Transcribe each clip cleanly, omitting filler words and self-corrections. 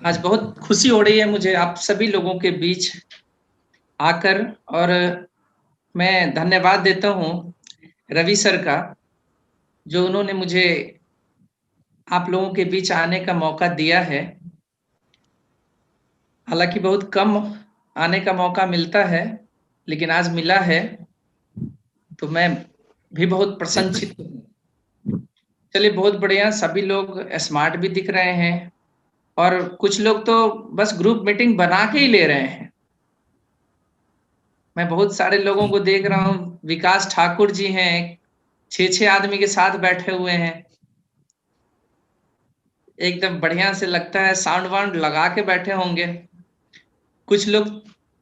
आज बहुत खुशी हो रही है मुझे आप सभी लोगों के बीच आकर। और मैं धन्यवाद देता हूँ रवि सर का, जो उन्होंने मुझे आप लोगों के बीच आने का मौका दिया है। हालांकि बहुत कम आने का मौका मिलता है, लेकिन आज मिला है तो मैं भी बहुत जी प्रसन्नचित्त हूँ। चलिए, बहुत बढ़िया। सभी लोग स्मार्ट भी दिख रहे हैं और कुछ लोग तो बस ग्रुप मीटिंग बना के ही ले रहे हैं। मैं बहुत सारे लोगों को देख रहा हूँ। विकास ठाकुर जी हैं, 6-6 आदमी के साथ बैठे हुए हैं। एकदम बढ़िया से लगता है, साउंड वाउंड लगा के बैठे होंगे। कुछ लोग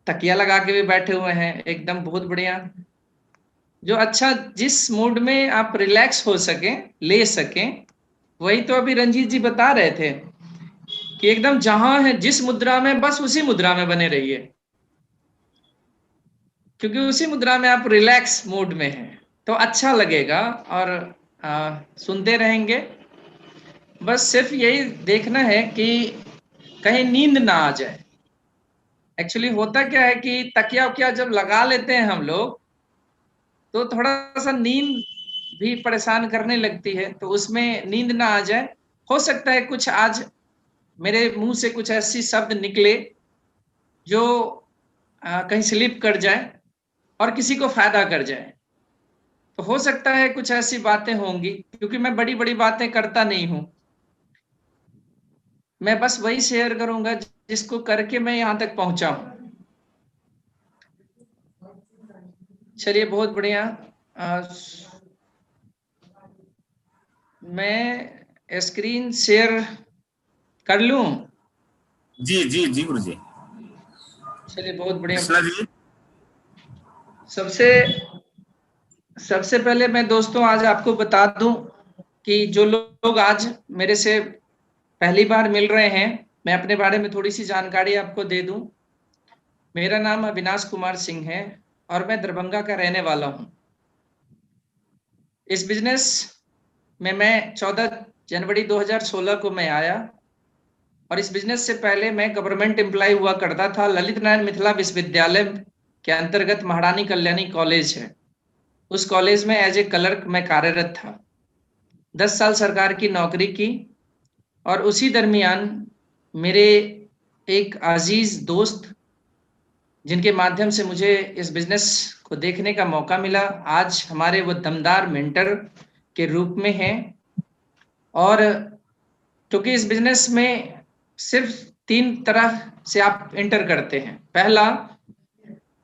तकिया लगा के भी बैठे हुए हैं, एकदम बहुत बढ़िया। जो अच्छा, जिस मूड में आप रिलैक्स हो सके, ले सके, वही तो अभी रंजीत जी बता रहे थे कि एकदम जहां है जिस मुद्रा में, बस उसी मुद्रा में बने रहिए, क्योंकि उसी मुद्रा में आप रिलैक्स मूड में हैं तो अच्छा लगेगा। और सुनते रहेंगे। बस सिर्फ यही देखना है कि कहीं नींद ना आ जाए। एक्चुअली होता क्या है कि तकिया उकिया जब लगा लेते हैं हम लोग, तो थोड़ा सा नींद भी परेशान करने लगती है, तो उसमें नींद ना आ जाए। हो सकता है कुछ आज मेरे मुंह से कुछ ऐसी शब्द निकले जो कहीं स्लिप कर जाए और किसी को फायदा कर जाए। तो हो सकता है कुछ ऐसी बातें होंगी, क्योंकि मैं बड़ी बड़ी बातें करता नहीं हूं। मैं बस वही शेयर करूंगा जिसको करके मैं यहां तक पहुंचा हूं। चलिए, बहुत बढ़िया। अ, मैं स्क्रीन शेयर कर लूं? जी जी जी गुरु जी। चलिए, बहुत बढ़िया। कृष्णा जी। सबसे सबसे पहले मैं दोस्तों आज आपको बता दूं कि जो लोग आज मेरे से पहली बार मिल रहे हैं, मैं अपने बारे में थोड़ी सी जानकारी आपको दे दूं। मेरा नाम अविनाश कुमार सिंह है और मैं दरभंगा का रहने वाला हूं। इस बिजनेस में मैं 14 जनवरी 2016 को मैं आया। और इस बिजनेस से पहले मैं गवर्नमेंट एम्प्लॉय हुआ करता था। ललित नारायण मिथिला विश्वविद्यालय के अंतर्गत महारानी कल्याणी कॉलेज है, उस कॉलेज में एज ए क्लर्क मैं कार्यरत था। 10 साल सरकार की नौकरी की। और उसी दरमियान मेरे एक अजीज दोस्त, जिनके माध्यम से मुझे इस बिजनेस को देखने का मौका मिला, आज हमारे वो दमदार मेंटर के रूप में हैं। और क्योंकि इस बिजनेस में सिर्फ 3 तरह से आप एंटर करते हैं। पहला,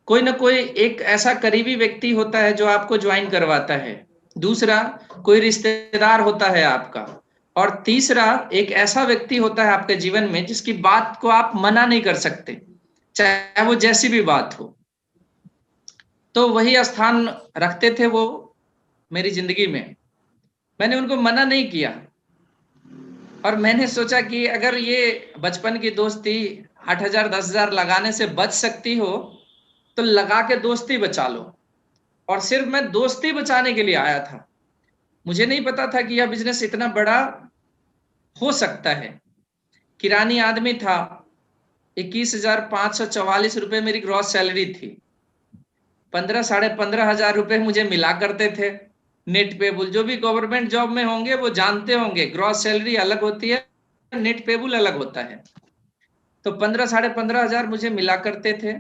कोई ना कोई एक ऐसा करीबी व्यक्ति होता है जो आपको ज्वाइन करवाता है। दूसरा, कोई रिश्तेदार होता है आपका। और तीसरा, एक ऐसा व्यक्ति होता है आपके जीवन में जिसकी बात को आप मना नहीं कर सकते, चाहे वो जैसी भी बात हो। तो वही स्थान रखते थे वो मेरी जिंदगी में। मैंने उनको मना नहीं किया। और मैंने सोचा कि अगर ये बचपन की दोस्ती 8,000 10,000 लगाने से बच सकती हो, तो लगा के दोस्ती बचा लो। और सिर्फ मैं दोस्ती बचाने के लिए आया था। मुझे नहीं पता था कि यह बिजनेस इतना बड़ा हो सकता है। किरानी आदमी था। 21,544 रुपए मेरी ग्रॉस सैलरी थी। 15 साढ़े 15 हजार रुपए मुझे मिला करते थे नेट पेबुल। जो भी गवर्नमेंट जॉब में होंगे वो जानते होंगे, ग्रॉस सैलरी अलग होती है, नेट पेबुल अलग होता है। तो 15 साढ़े 15 हजार मुझे मिला करते थे।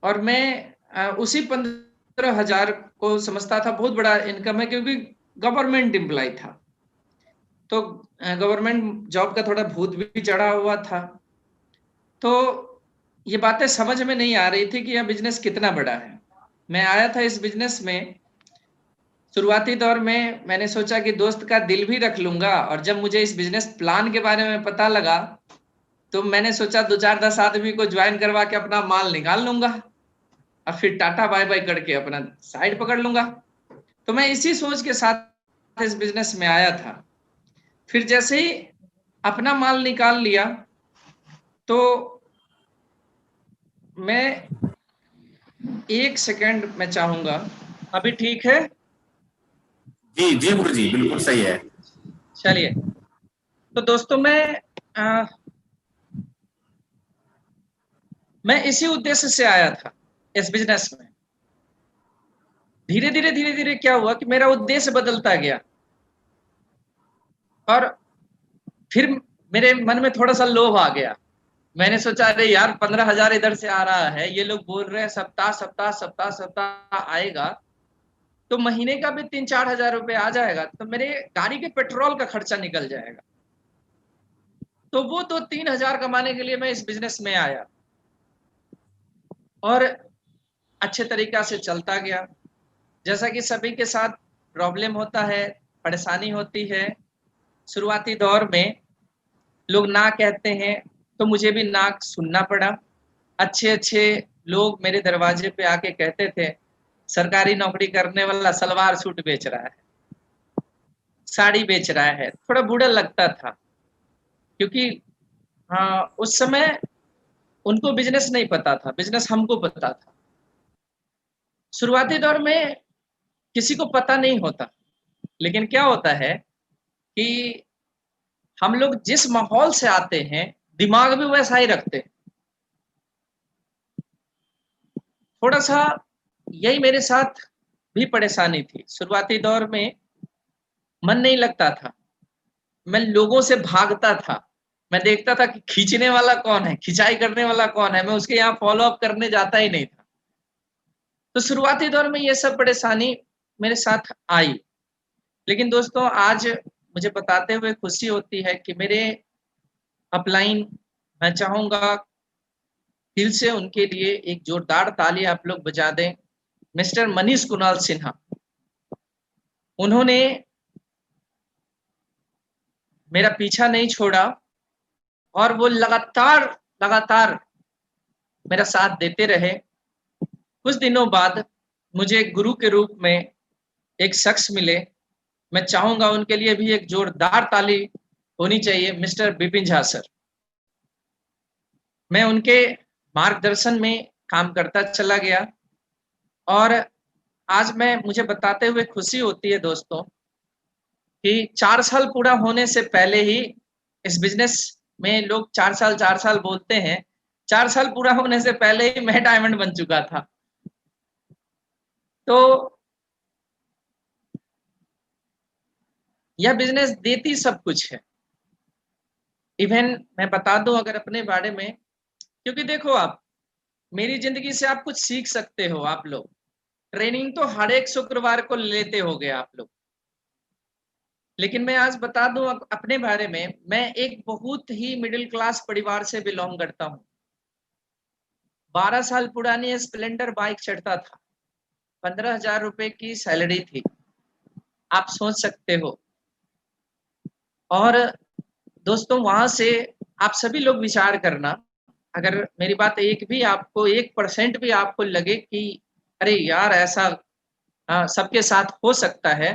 और मैं उसी 15 हजार को समझता था बहुत बड़ा इनकम है, क्योंकि गवर्नमेंट एम्प्लॉय था। तो गवर्नमेंट जॉब का थोड़ा भूत भी चढ़ा हुआ था। तो ये बातें समझ में नहीं आ रही थी कि यह बिजनेस कितना बड़ा है। मैं आया था इस बिजनेस में। शुरुआती दौर में मैंने सोचा कि दोस्त का दिल भी रख लूंगा, और जब मुझे इस बिजनेस प्लान के बारे में पता लगा, तो मैंने सोचा 2 4 10 आदमी को ज्वाइन करवा के अपना माल निकाल लूंगा और फिर टाटा बाय बाय करके अपना साइड पकड़ लूंगा। तो मैं इसी सोच के साथ इस बिजनेस में आया था। फिर जैसे ही अपना माल निकाल लिया, तो मैं 1 सेकंड मैं चाहूंगा। अभी ठीक है? जी जी गुरु जी, बिल्कुल सही है। चलिए। तो दोस्तों, मैं मैं इसी उद्देश्य से आया था इस बिजनेस में। धीरे धीरे क्या हुआ कि मेरा उद्देश्य बदलता गया और फिर मेरे मन में थोड़ा सा लोभ आ गया। मैंने सोचा अरे यार 15,000 इधर से आ रहा है, ये लोग बोल रहे हैं सप्ताह सप्ताह सप्ताह सप्ताह आएगा, तो महीने का भी 3-4 हजार रुपए आ जाएगा, तो मेरे गाड़ी के पेट्रोल का खर्चा निकल जाएगा। तो वो तो 3,000 कमाने के लिए मैं इस बिजनेस में आया और अच्छे तरीका से चलता गया। जैसा कि सभी के साथ प्रॉब्लम होता है, परेशानी होती है। शुरुआती दौर में लोग ना कहते हैं तो मुझे भी ना सुनना पड़ा। अच्छे लोग मेरे दरवाजे पे आके कहते थे सरकारी नौकरी करने वाला सलवार सूट बेच रहा है, साड़ी बेच रहा है। थोड़ा बुरा लगता था क्योंकि हाँ, उस समय उनको बिजनेस नहीं पता था, बिजनेस हमको पता था। शुरुआती दौर में किसी को पता नहीं होता, लेकिन क्या होता है कि हम लोग जिस माहौल से आते हैं दिमाग भी वैसा ही रखते हैं। थोड़ा सा यही मेरे साथ भी परेशानी थी। शुरुआती दौर में मन नहीं लगता था, मैं लोगों से भागता था। मैं देखता था कि खींचने वाला कौन है, खिंचाई करने वाला कौन है, मैं उसके यहाँ फॉलो अप करने जाता ही नहीं था। तो शुरुआती दौर में ये सब परेशानी मेरे साथ आई। लेकिन दोस्तों आज मुझे बताते हुए खुशी होती है कि मेरे अपलाइन, मैं चाहूंगा दिल से उनके लिए एक जोरदार ताली आप लोग बजा दें, मिस्टर मनीष कुणाल सिन्हा। उन्होंने मेरा पीछा नहीं छोड़ा और वो लगातार लगातार मेरा साथ देते रहे। कुछ दिनों बाद मुझे गुरु के रूप में एक शख्स मिले। मैं चाहूंगा उनके लिए भी एक जोरदार ताली होनी चाहिए, मिस्टर बिपिन झा सर। मैं उनके मार्गदर्शन में काम करता चला गया और आज मैं मुझे बताते हुए खुशी होती है दोस्तों कि 4 साल पूरा होने से पहले ही इस बिजनेस में लोग 4 साल बोलते हैं, 4 साल पूरा होने से पहले ही मैं डायमंड बन चुका था। तो यह बिजनेस देती सब कुछ है। इवन मैं बता दूं अगर अपने बारे में, क्योंकि देखो आप मेरी जिंदगी से आप कुछ सीख सकते हो। आप लोग ट्रेनिंग तो हर एक शुक्रवार को लेते होगे आप लोग, लेकिन मैं आज बता दूं अपने बारे में, मैं एक बहुत ही मिडिल क्लास परिवार से बिलोंग करता हूं। 12 साल पुरानी स्प्लेंडर बाइक चढ़ता था, 15,000 रुपए की सैलरी थी, आप सोच सकते हो। और दोस्तों वहां से आप सभी लोग विचार करना, अगर मेरी बात एक भी आपको 1% भी आपको लगे कि अरे यार ऐसा सबके साथ हो सकता है,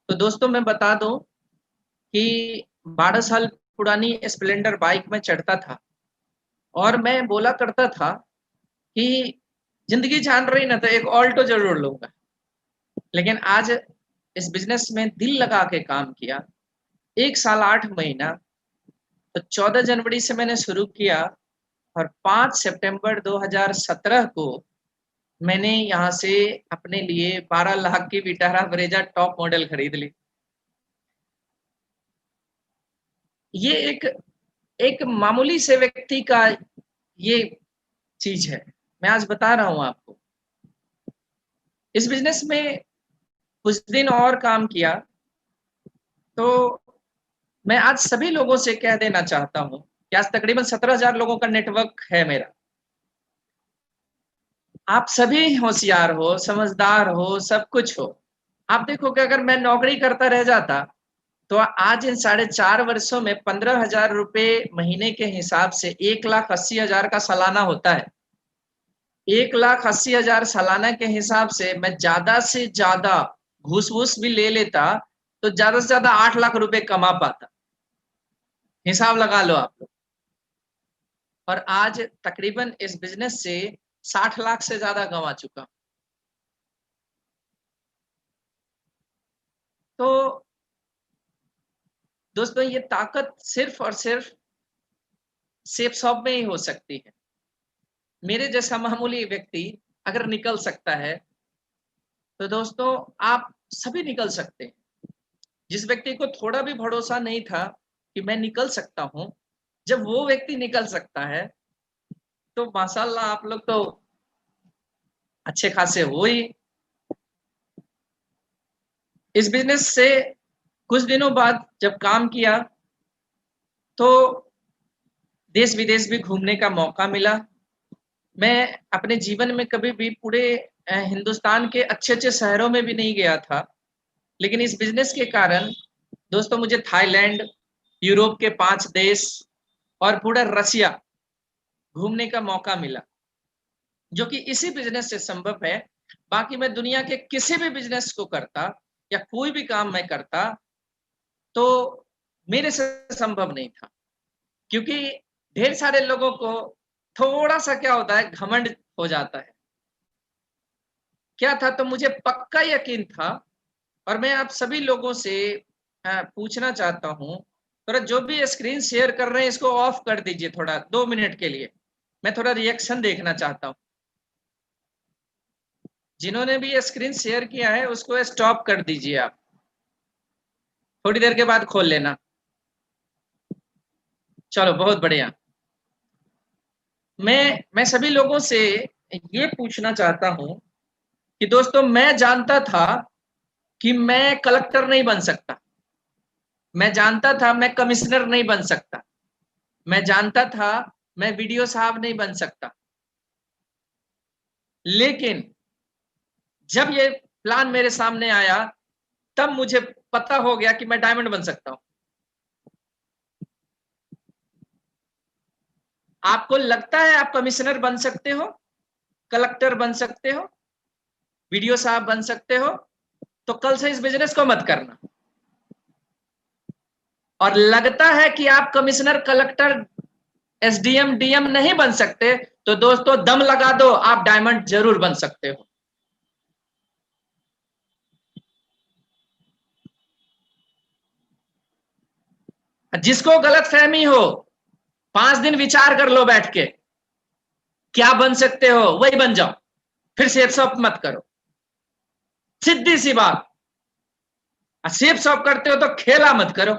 तो दोस्तों मैं बता दूं कि 12 साल पुरानी स्प्लेंडर बाइक में चढ़ता था और मैं बोला करता था कि जिंदगी जान रही ना तो एक ऑल्टो जरूर लूंगा। लेकिन आज इस बिजनेस में दिल लगा के काम किया, 1 साल 8 महीना। तो 14 जनवरी से मैंने शुरू किया और 5 सितंबर 2017 को मैंने यहाँ से अपने लिए 12 लाख की विटारा ब्रेजा टॉप मॉडल खरीद ली। ये एक मामूली से व्यक्ति का ये चीज है, मैं आज बता रहा हूं आपको। इस बिजनेस में कुछ दिन और काम किया तो मैं आज सभी लोगों से कह देना चाहता हूं कि आज तकरीबन 17,000 लोगों का नेटवर्क है मेरा। आप सभी होशियार हो, समझदार हो, सब कुछ हो। आप देखो कि अगर मैं नौकरी करता रह जाता तो आज इन 4.5 वर्षों में 15,000 रुपए महीने के हिसाब से 1,80,000 का सालाना होता है। 1,80,000 सालाना के हिसाब से मैं ज्यादा से ज्यादा घूस वूस भी ले लेता तो ज्यादा से ज्यादा 8 लाख रुपए कमा पाता। हिसाब लगा लो आप लोग। और आज तकरीबन इस बिजनेस से 60 लाख से ज्यादा कमा चुका। तो दोस्तों ये ताकत सिर्फ और सिर्फ सेफ शॉप में ही हो सकती है। मेरे जैसा मामूली व्यक्ति अगर निकल सकता है, तो दोस्तों आप सभी निकल सकते हैं। जिस व्यक्ति को थोड़ा भी भरोसा नहीं था कि मैं निकल सकता हूं, जब वो व्यक्ति निकल सकता है, तो माशाल्लाह आप लोग तो अच्छे खासे हो ही। इस बिजनेस से कुछ दिनों बाद जब काम किया, तो देश विदेश भी घूमने का मौका मिला। मैं अपने जीवन में कभी भी पूरे हिंदुस्तान के अच्छे-अच्छे शहरों में भी नहीं गया था। लेकिन इस बिज़नेस के कारण दोस्तों मुझे थाईलैंड, यूरोप के 5 देश और पूरा रसिया घूमने का मौका मिला, जो कि इसी बिज़नेस से संभव है। बाकी मैं दुनिया के किसी भी बिज़नेस को करता या कोई भी काम मैं करता, तो मेरे से संभव नहीं था। क्योंकि ढेर सारे लोगों को थोड़ा-सा क्या होता है, घमंड हो जाता है। क्या था, तो मुझे पक्का यकीन था और मैं आप सभी लोगों से पूछना चाहता हूँ, थोड़ा जो भी स्क्रीन शेयर कर रहे हैं इसको ऑफ कर दीजिए थोड़ा 2 मिनट के लिए। मैं थोड़ा रिएक्शन देखना चाहता हूँ। जिन्होंने भी ये स्क्रीन शेयर किया है उसको स्टॉप कर दीजिए आप। थोड़ी देर के बाद खोल लेना। चलो बहुत बढ़िया। मैं सभी लोगों से ये पूछना चाहता हूँ कि दोस्तों मैं जानता था कि मैं कलेक्टर नहीं बन सकता। मैं जानता था मैं कमिश्नर नहीं बन सकता। मैं जानता था मैं वीडियो साहब नहीं बन सकता। लेकिन जब ये प्लान मेरे सामने आया, तब मुझे पता हो गया कि मैं डायमंड बन सकता हूं। आपको लगता है आप कमिश्नर बन सकते हो, कलेक्टर बन सकते हो, वीडियो साहब बन सकते हो, तो कल से इस बिजनेस को मत करना। और लगता है कि आप कमिश्नर, कलेक्टर, एसडीएम, डीएम नहीं बन सकते, तो दोस्तों दम लगा दो, आप डायमंड जरूर बन सकते हो। जिसको गलतफहमी हो, 5 दिन विचार कर लो बैठ के, क्या बन सकते हो वही बन जाओ, फिर सेप सॉप मत करो। सीधी सी बात। सेप सॉप करते हो तो खेला मत करो,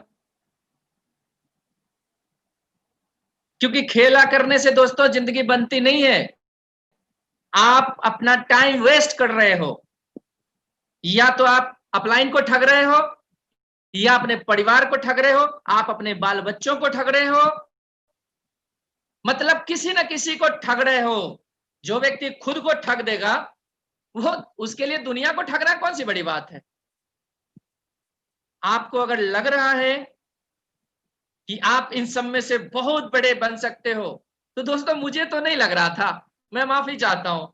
क्योंकि खेला करने से दोस्तों जिंदगी बनती नहीं है। आप अपना टाइम वेस्ट कर रहे हो। या तो आप अपलाइन को ठग रहे हो, या अपने परिवार को ठग रहे हो, आप अपने बाल बच्चों को ठग रहे हो, मतलब किसी ना किसी को ठग रहे हो। जो व्यक्ति खुद को ठग देगा, वो उसके लिए दुनिया को ठगना कौन सी बड़ी बात है। आपको अगर लग रहा है कि आप इन सब में से बहुत बड़े बन सकते हो, तो दोस्तों मुझे तो नहीं लग रहा था। मैं माफी चाहता हूं,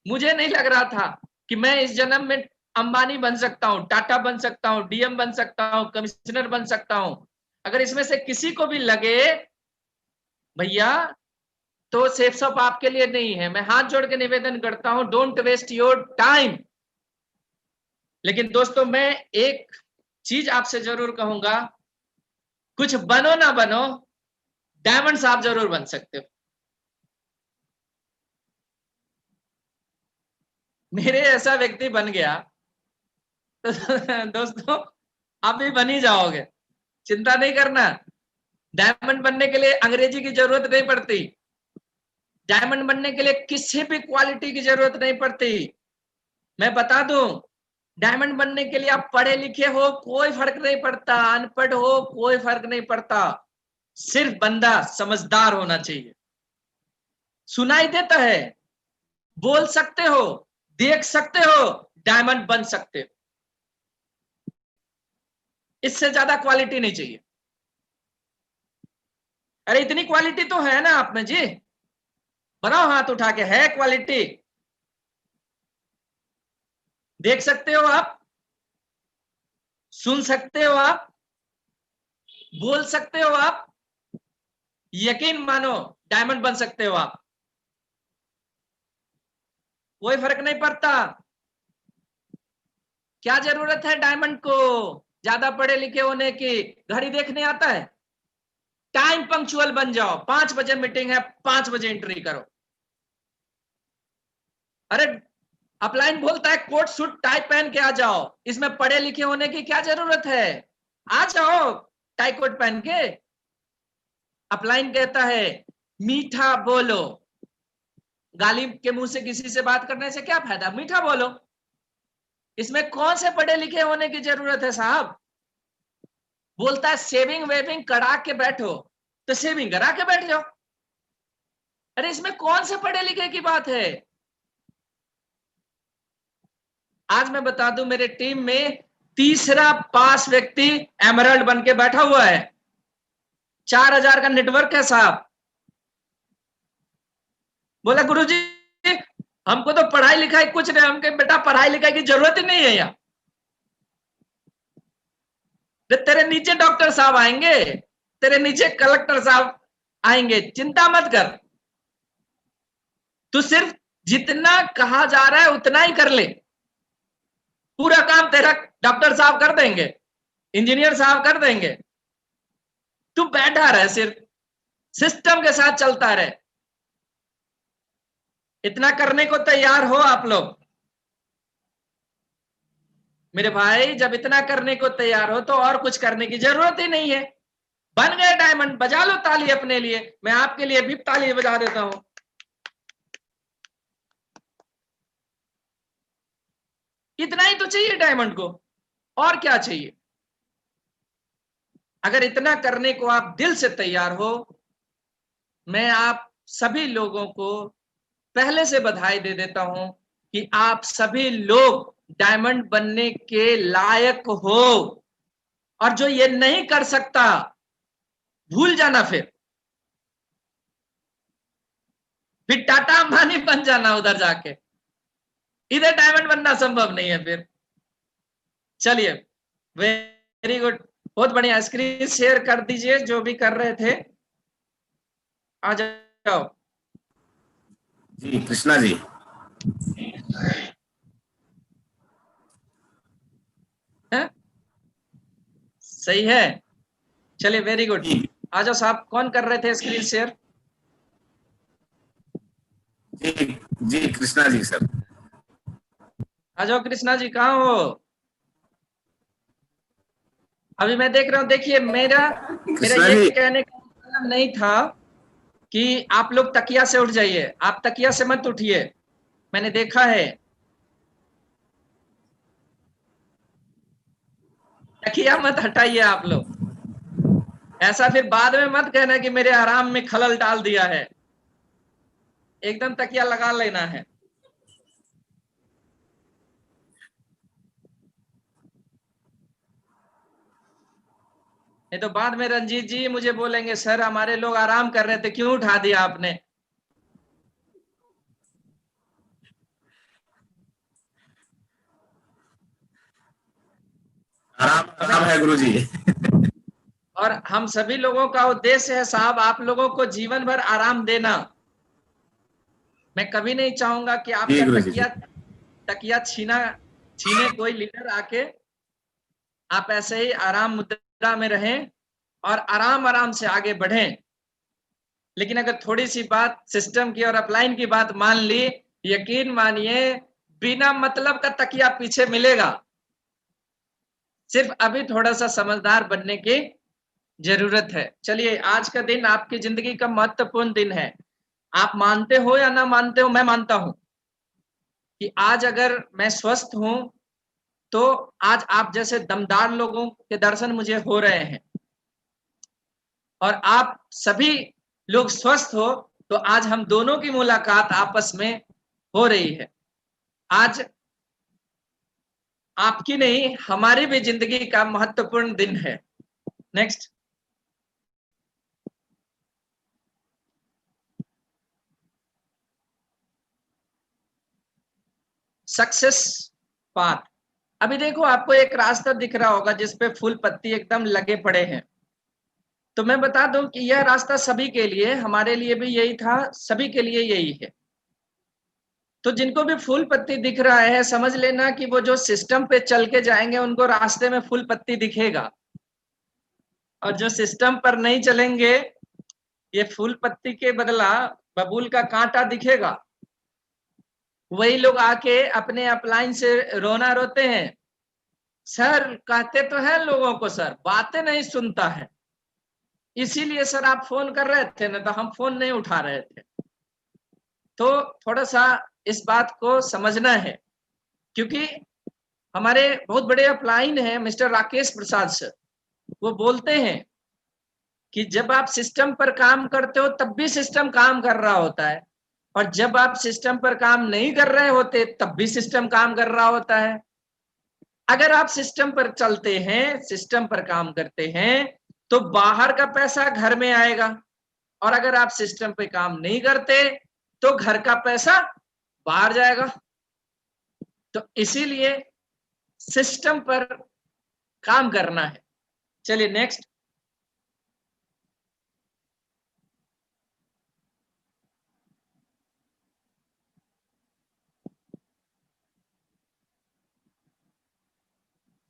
मुझे नहीं लग रहा था कि मैं इस जन्म में अंबानी बन सकता हूं, टाटा बन सकता हूं, डीएम बन सकता हूं, कमिश्नर बन सकता हूं। अगर इसमें से किसी को भी लगे भैया, तो सेफ सॉप आपके लिए नहीं है। मैं हाथ जोड़ के निवेदन करता हूं, डोंट वेस्ट योर टाइम। लेकिन दोस्तों मैं एक चीज आपसे जरूर कहूंगा, कुछ बनो ना बनो, डायमंड साहब जरूर बन सकते हो। मेरे ऐसा व्यक्ति बन गया तो दोस्तों आप भी बन ही जाओगे, चिंता नहीं करना। डायमंड बनने के लिए अंग्रेजी की जरूरत नहीं पड़ती। डायमंड बनने के लिए किसी भी क्वालिटी की जरूरत नहीं पड़ती। मैं बता दूं, डायमंड बनने के लिए आप पढ़े लिखे हो कोई फर्क नहीं पड़ता, अनपढ़ हो कोई फर्क नहीं पड़ता। सिर्फ बंदा समझदार होना चाहिए। सुनाई देता है, बोल सकते हो, देख सकते हो, डायमंड बन सकते हो। इससे ज्यादा क्वालिटी नहीं चाहिए। अरे इतनी क्वालिटी तो है ना आप में जी, बनाओ हाथ उठा के, है क्वालिटी। देख सकते हो आप, सुन सकते हो आप, बोल सकते हो आप, यकीन मानो डायमंड बन सकते हो आप। कोई फर्क नहीं पड़ता। क्या जरूरत है डायमंड को ज्यादा पढ़े लिखे होने की, घड़ी देखने आता है। टाइम पंक्चुअल बन जाओ, 5 बजे मीटिंग है, 5 बजे एंट्री करो। अरे अपलाइन बोलता है कोट सूट टाई पहन के आ जाओ, इसमें पढ़े लिखे होने की क्या जरूरत है, आ जाओ टाई कोट पहन के। अपलाइन कहता है मीठा बोलो, गाली के मुंह से किसी से बात करने से क्या फायदा, मीठा बोलो। इसमें कौन से पढ़े लिखे होने की जरूरत है साहब। बोलता है सेविंग वेविंग करा के बैठो, तो सेविंग करा के बैठ जाओ। अरे इसमें कौन से पढ़े लिखे की बात है। आज मैं बता दूं मेरे टीम में तीसरा पास व्यक्ति एमरल्ड बन के बैठा हुआ है, 4000 का नेटवर्क है साहब। बोला गुरुजी हमको तो पढ़ाई लिखाई कुछ नहीं, हमके बेटा पढ़ाई लिखाई की जरूरत ही नहीं है यहाँ। तेरे नीचे डॉक्टर साहब आएंगे, तेरे नीचे कलेक्टर साहब आएंगे, चिंता मत कर, तू सिर्फ जितना कहा जा रहा है उतना ही कर ले, पूरा काम तेरा डॉक्टर साहब कर देंगे, इंजीनियर साहब कर देंगे। तू बैठा रहे, सिर्फ सिस्टम के साथ चलता रहे। इतना करने को तैयार हो आप लोग मेरे भाई, जब इतना करने को तैयार हो तो और कुछ करने की जरूरत ही नहीं है। बन गए डायमंड, बजा लो ताली अपने लिए, मैं आपके लिए भी ताली बजा देता हूं। इतना ही तो चाहिए डायमंड को, और क्या चाहिए। अगर इतना करने को आप दिल से तैयार हो, मैं आप सभी लोगों को पहले से बधाई दे देता हूं कि आप सभी लोग डायमंड बनने के लायक हो। और जो ये नहीं कर सकता भूल जाना, फिर टाटा अंबानी बन जाना उधर जाके, इधर डायमंड बनना संभव नहीं है फिर। चलिए वेरी गुड, बहुत बढ़िया। स्क्रीन शेयर कर दीजिए जो भी कर रहे थे, आ जाओ। जी कृष्णा जी। है? सही है, चलिए वेरी गुड। आ जाओ साहब, कौन कर रहे थे स्क्रीन शेयर। जी जी कृष्णा जी सर। आ जाओ कृष्णा जी, कहाँ हो। अभी मैं देख रहा हूँ, देखिए मेरा कृष्णा ये जी। कहने का मतलब नहीं था कि आप लोग तकिया से उठ जाइए, आप तकिया से मत उठिए, मैंने देखा है। तकिया मत हटाइए आप लोग, ऐसा फिर बाद में मत कहना कि मेरे आराम में खलल डाल दिया है। एकदम तकिया लगा लेना है। नहीं तो बाद में रंजीत जी मुझे बोलेंगे सर हमारे लोग आराम कर रहे थे क्यों उठा दिया आपने। आराम आराम है गुरु जी। और हम सभी लोगों का उद्देश्य है साहब आप लोगों को जीवन भर आराम देना। मैं कभी नहीं चाहूंगा कि जी आपका गुरु जी। तकिया छीने कोई लीडर आके, आप ऐसे ही आराम मुद्रा में रहें और आराम आराम से आगे बढ़ें। लेकिन अगर थोड़ी सी बात सिस्टम की और अपलाइन की बात मान ली, यकीन मानिए बिना मतलब का तकिया पीछे मिलेगा। सिर्फ अभी थोड़ा सा समझदार बनने की जरूरत है। चलिए आज का दिन आपकी जिंदगी का महत्वपूर्ण दिन है। आप मानते हो या ना मानते हो, मैं मानता हूं कि आज अगर मैं स्वस्थ हूं तो आज आप जैसे दमदार लोगों के दर्शन मुझे हो रहे हैं, और आप सभी लोग स्वस्थ हो तो आज हम दोनों की मुलाकात आपस में हो रही है। आज आपकी नहीं हमारी भी जिंदगी का महत्वपूर्ण दिन है। नेक्स्ट। Success path. अभी देखो आपको एक रास्ता दिख रहा होगा जिसपे फूल पत्ती एकदम लगे पड़े हैं। तो मैं बता दूं कि यह रास्ता सभी के लिए, हमारे लिए भी यही था, सभी के लिए यही है। तो जिनको भी फूल पत्ती दिख रहा है समझ लेना कि वो जो सिस्टम पे चल के जाएंगे उनको रास्ते में फूल पत्ती दिखेगा, और जो सिस्टम पर नहीं चलेंगे ये फूल पत्ती के बदला बबूल का कांटा दिखेगा। वही लोग आके अपने अपलाइन से रोना रोते हैं, सर कहते तो है लोगों को, सर बातें नहीं सुनता है, इसीलिए सर आप फोन कर रहे थे ना, तो हम फोन नहीं उठा रहे थे। तो थोड़ा सा इस बात को समझना है, क्योंकि हमारे बहुत बड़े अपलाइन हैं मिस्टर राकेश प्रसाद सर, वो बोलते हैं कि जब आप सिस्टम पर काम करते हो तब भी सिस्टम काम कर रहा होता है, और जब आप सिस्टम पर काम नहीं कर रहे होते तब भी सिस्टम काम कर रहा होता है। अगर आप सिस्टम पर चलते हैं, सिस्टम पर काम करते हैं, तो बाहर का पैसा घर में आएगा, और अगर आप सिस्टम पे काम नहीं करते तो घर का पैसा बाहर जाएगा। तो इसीलिए सिस्टम पर काम करना है। चलिए नेक्स्ट।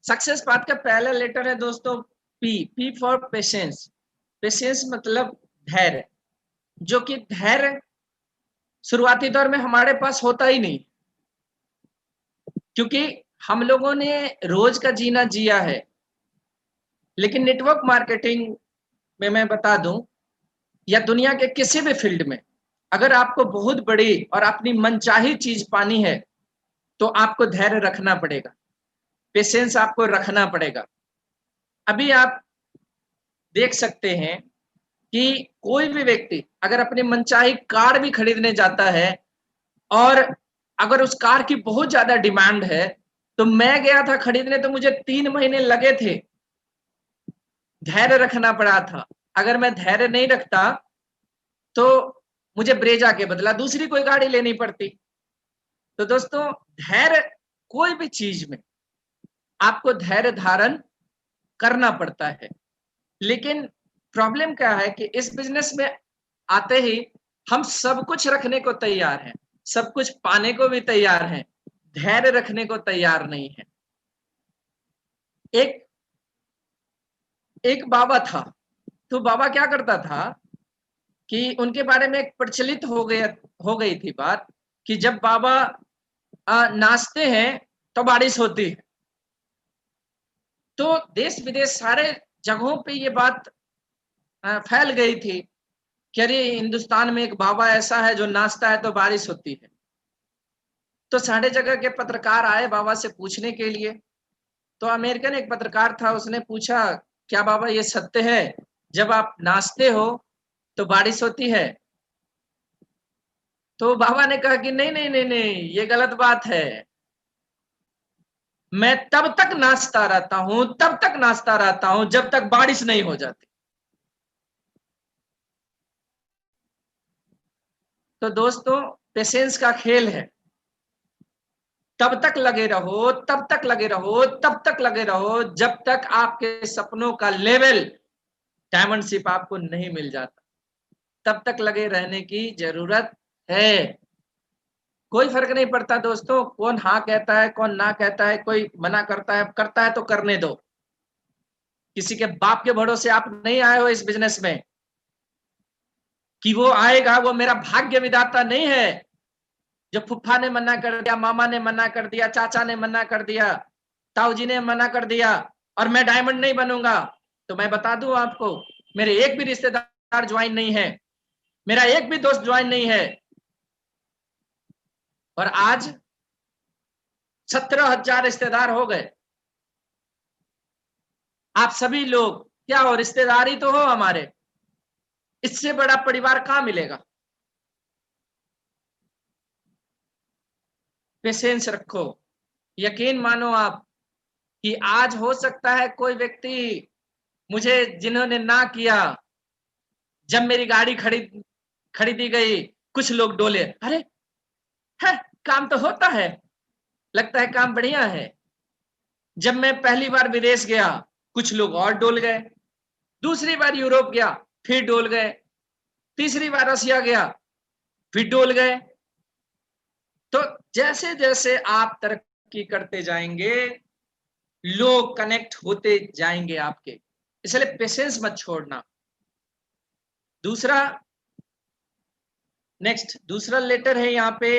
सक्सेस पाथ का पहला लेटर है दोस्तों पी फॉर पेशेंस। पेशेंस मतलब धैर्य, जो कि धैर्य शुरुआती दौर में हमारे पास होता ही नहीं, क्योंकि हम लोगों ने रोज का जीना जिया है। लेकिन नेटवर्क मार्केटिंग में मैं बता दूं, या दुनिया के किसी भी फील्ड में, अगर आपको बहुत बड़ी और अपनी मनचाही चीज पानी है तो आपको धैर्य रखना पड़ेगा, पेशेंस आपको रखना पड़ेगा। अभी आप देख सकते हैं कि कोई भी व्यक्ति अगर अपनी मनचाही कार भी खरीदने जाता है, और अगर उस कार की बहुत ज्यादा डिमांड है, तो मैं गया था खरीदने तो मुझे 3 महीने लगे थे, धैर्य रखना पड़ा था। अगर मैं धैर्य नहीं रखता तो मुझे ब्रेजा के बदला दूसरी कोई गाड़ी लेनी पड़ती। तो दोस्तों धैर्य, कोई भी चीज में आपको धैर्य धारण करना पड़ता है। लेकिन प्रॉब्लम क्या है कि इस बिजनेस में आते ही हम सब कुछ रखने को तैयार हैं, सब कुछ पाने को भी तैयार हैं, धैर्य रखने को तैयार नहीं है। एक एक बाबा था, तो बाबा क्या करता था कि उनके बारे में एक प्रचलित हो गई थी बात कि जब बाबा नाचते हैं तो बारिश होती है। तो देश विदेश सारे जगहों पे ये बात फैल गई थी कि अरे हिंदुस्तान में एक बाबा ऐसा है जो नाचता है तो बारिश होती है। तो सारे जगह के पत्रकार आए बाबा से पूछने के लिए। तो अमेरिकन एक पत्रकार था, उसने पूछा, क्या बाबा ये सत्य है, जब आप नाचते हो तो बारिश होती है? तो बाबा ने कहा कि नहीं नहीं नहीं नहीं, ये गलत बात है, मैं तब तक नाचता रहता हूं, तब तक नाचता रहता हूं जब तक बारिश नहीं हो जाती। तो दोस्तों पेशेंस का खेल है, तब तक लगे रहो, तब तक लगे रहो, तब तक लगे रहो जब तक आपके सपनों का लेवल, डायमंडशिप आपको नहीं मिल जाता, तब तक लगे रहने की जरूरत है। कोई फर्क नहीं पड़ता दोस्तों कौन हाँ कहता है कौन ना कहता है, कोई मना करता है तो करने दो। किसी के बाप के भरोसे आप नहीं आए हो इस बिजनेस में कि वो आएगा, वो मेरा भाग्य विधाता नहीं है। जो फुफ्फा ने मना कर दिया, मामा ने मना कर दिया, चाचा ने मना कर दिया, ताऊ जी ने मना कर दिया और मैं डायमंड नहीं बनूंगा, तो मैं बता दूं आपको, मेरे एक भी रिश्तेदार ज्वाइन नहीं है, मेरा एक भी दोस्त ज्वाइन नहीं है, और आज 17,000 रिश्तेदार हो गए। आप सभी लोग क्या हो, रिश्तेदारी तो हो हमारे, इससे बड़ा परिवार कहां मिलेगा। पेशेंस रखो, यकीन मानो आप कि आज हो सकता है कोई व्यक्ति, मुझे जिन्होंने ना किया, जब मेरी गाड़ी खरीदी गई, कुछ लोग डोले, अरे है काम तो होता है, लगता है काम बढ़िया है। जब मैं पहली बार विदेश गया कुछ लोग और डोल गए, दूसरी बार यूरोप गया फिर डोल गए, तीसरी बार रसिया गया फिर डोल गए। तो जैसे जैसे आप तरक्की करते जाएंगे लोग कनेक्ट होते जाएंगे आपके, इसलिए पेशेंस मत छोड़ना। दूसरा, नेक्स्ट दूसरा लेटर है यहाँ पे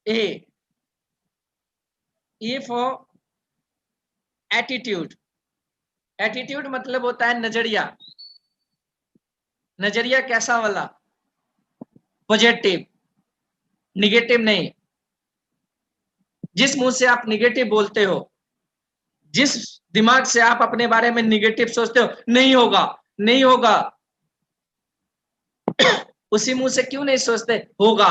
ए फॉर एटीट्यूड। एटीट्यूड मतलब होता है नजरिया। नजरिया कैसा वाला? पॉजिटिव, निगेटिव नहीं। जिस मुंह से आप निगेटिव बोलते हो, जिस दिमाग से आप अपने बारे में निगेटिव सोचते हो, नहीं होगा नहीं होगा, उसी मुंह से क्यों नहीं सोचते होगा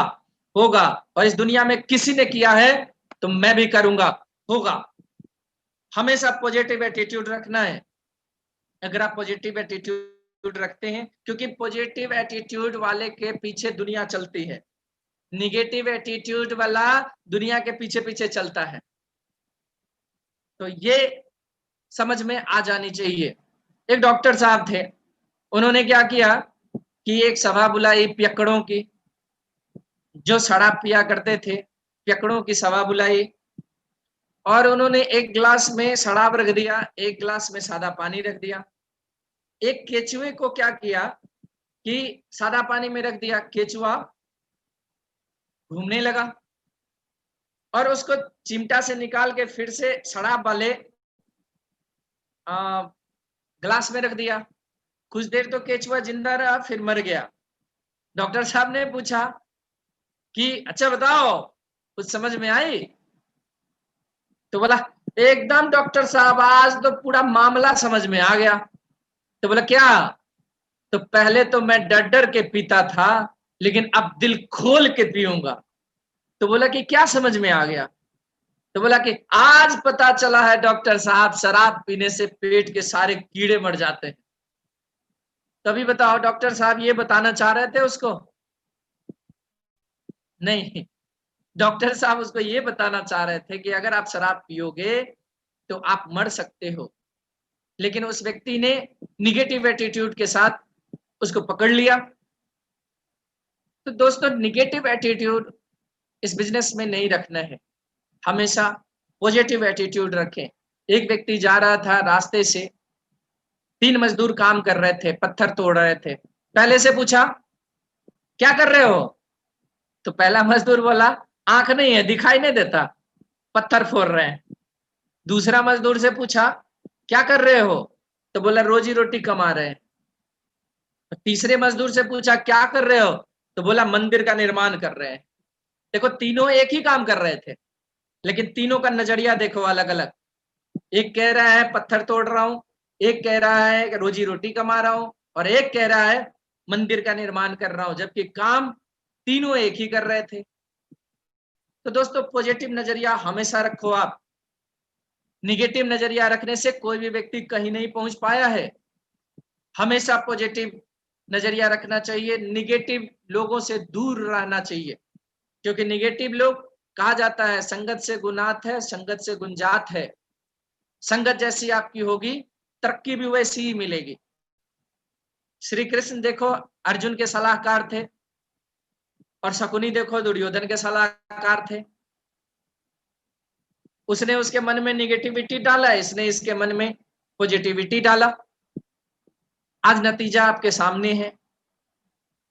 होगा? और इस दुनिया में किसी ने किया है तो मैं भी करूंगा, होगा। हमेशा पॉजिटिव एटीट्यूड रखना है। अगर आप पॉजिटिव एटीट्यूड रखते हैं, क्योंकि पॉजिटिव एटीट्यूड वाले के पीछे दुनिया चलती है, निगेटिव एटीट्यूड वाला दुनिया के पीछे पीछे चलता है। तो ये समझ में आ जानी चाहिए। एक डॉक्टर साहब थे, उन्होंने क्या किया कि एक सभा बुलाई पियक्कड़ों की, जो शराब पिया करते थे, पियक्कड़ों की सभा बुलाई, और उन्होंने एक गिलास में शराब रख दिया, एक गिलास में सादा पानी रख दिया। एक केचुए को क्या किया कि सादा पानी में रख दिया, केचुआ घूमने लगा और उसको चिमटा से निकाल के फिर से शराब वाले ग्लास में रख दिया। कुछ देर तो केचुआ जिंदा रहा, फिर मर गया। डॉक्टर साहब ने पूछा कि अच्छा बताओ, कुछ समझ में आई? तो बोला एकदम डॉक्टर साहब, आज तो पूरा मामला समझ में आ गया। तो बोला क्या? तो पहले तो मैं डर डर के पीता था, लेकिन अब दिल खोल के पीऊंगा। तो बोला कि क्या समझ में आ गया? तो बोला कि आज पता चला है डॉक्टर साहब, शराब पीने से पेट के सारे कीड़े मर जाते हैं। तभी बताओ, डॉक्टर साहब ये बताना चाह रहे थे उसको? नहीं, डॉक्टर साहब उसको ये बताना चाह रहे थे कि अगर आप शराब पियोगे तो आप मर सकते हो। लेकिन उस व्यक्ति ने निगेटिव एटीट्यूड के साथ उसको पकड़ लिया। तो दोस्तों, निगेटिव एटीट्यूड इस बिजनेस में नहीं रखना है, हमेशा पॉजिटिव एटीट्यूड रखें। एक व्यक्ति जा रहा था रास्ते से, 3 मजदूर काम कर रहे थे, पत्थर तोड़ रहे थे। पहले से पूछा क्या कर रहे हो? तो पहला मजदूर बोला आंख नहीं है, दिखाई नहीं देता, पत्थर फोड़ रहे हैं। दूसरा मजदूर से पूछा क्या कर रहे हो? तो बोला रोजी रोटी कमा रहे हैं। तीसरे मजदूर से पूछा क्या कर रहे हो? तो बोला मंदिर का निर्माण कर रहे हैं। देखो, तीनों एक ही काम कर रहे थे, लेकिन तीनों का नजरिया देखो अलग अलग। एक कह रहा है पत्थर तोड़ रहा हूं, एक कह रहा है रोजी रोटी कमा रहा हूं, और एक कह रहा है मंदिर का निर्माण कर रहा हूं, जबकि काम तीनों एक ही कर रहे थे। तो दोस्तों, पॉजिटिव नजरिया हमेशा रखो आप। निगेटिव नजरिया रखने से कोई भी व्यक्ति कहीं नहीं पहुंच पाया है। हमेशा पॉजिटिव नजरिया रखना चाहिए, निगेटिव लोगों से दूर रहना चाहिए, क्योंकि निगेटिव लोग, कहा जाता है संगत से गुनात है, संगत से गुंजात है। संगत जैसी आपकी होगी, तरक्की भी वैसी ही मिलेगी। श्री कृष्ण देखो अर्जुन के सलाहकार थे, और शकुनी देखो दुर्योधन के सलाहकार थे। उसने उसके मन में निगेटिविटी डाला, इसने इसके मन में पॉजिटिविटी डाला। आज नतीजा आपके सामने है।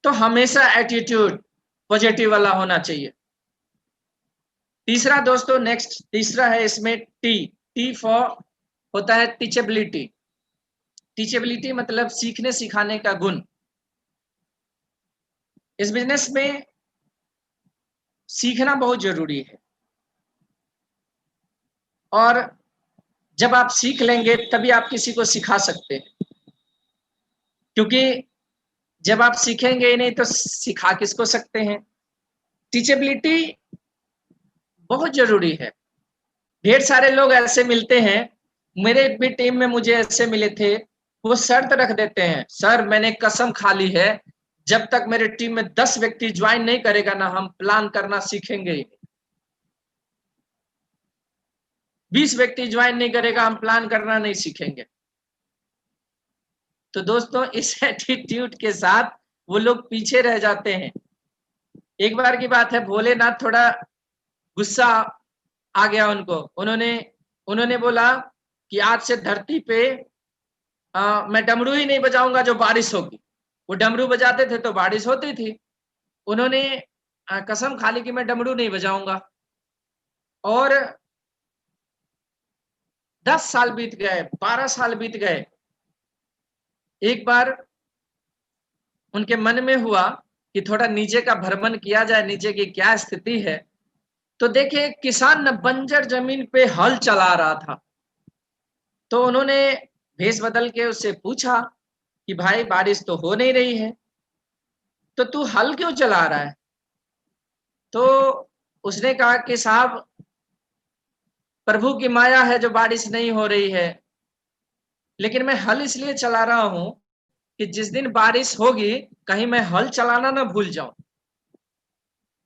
तो हमेशा एटीट्यूड पॉजिटिव वाला होना चाहिए। तीसरा दोस्तों, नेक्स्ट तीसरा है इसमें टी फॉर होता है टीचेबिलिटी। टीचेबिलिटी मतलब सीखने सिखाने का गुण। इस बिजनेस में सीखना बहुत जरूरी है, और जब आप सीख लेंगे तभी आप किसी को सिखा सकते हैं, क्योंकि जब आप सीखेंगे ही नहीं तो सिखा किसको सकते हैं। टीचेबिलिटी बहुत जरूरी है। ढेर सारे लोग ऐसे मिलते हैं, मेरे भी टीम में मुझे ऐसे मिले थे, वो शर्त रख देते हैं, सर मैंने कसम खा ली है, जब तक मेरे टीम में 10 व्यक्ति ज्वाइन नहीं करेगा ना, हम प्लान करना सीखेंगे ही। 20 व्यक्ति ज्वाइन नहीं करेगा, हम प्लान करना नहीं सीखेंगे। तो दोस्तों, इस एटीट्यूड के साथ वो लोग पीछे रह जाते हैं। एक बार की बात है, भोलेनाथ थोड़ा गुस्सा आ गया उनको। उन्होंने बोला कि आज से धरती पे मैं डमरू ही नहीं बजाऊंगा जो बारिश होगी। वो डमरू बजाते थे तो बारिश होती थी। उन्होंने कसम खा ली कि मैं डमरू नहीं बजाऊंगा। और 10 साल बीत गए, 12 साल बीत गए। एक बार उनके मन में हुआ कि थोड़ा नीचे का भ्रमण किया जाए, नीचे की क्या स्थिति है। तो देखिए, किसान न बंजर जमीन पे हल चला रहा था। तो उन्होंने भेष बदल के उससे पूछा कि भाई, बारिश तो हो नहीं रही है, तो तू हल क्यों चला रहा है? तो उसने कहा कि साहब, प्रभु की माया है जो बारिश नहीं हो रही है, लेकिन मैं हल इसलिए चला रहा हूं कि जिस दिन बारिश होगी कहीं मैं हल चलाना ना भूल जाऊं।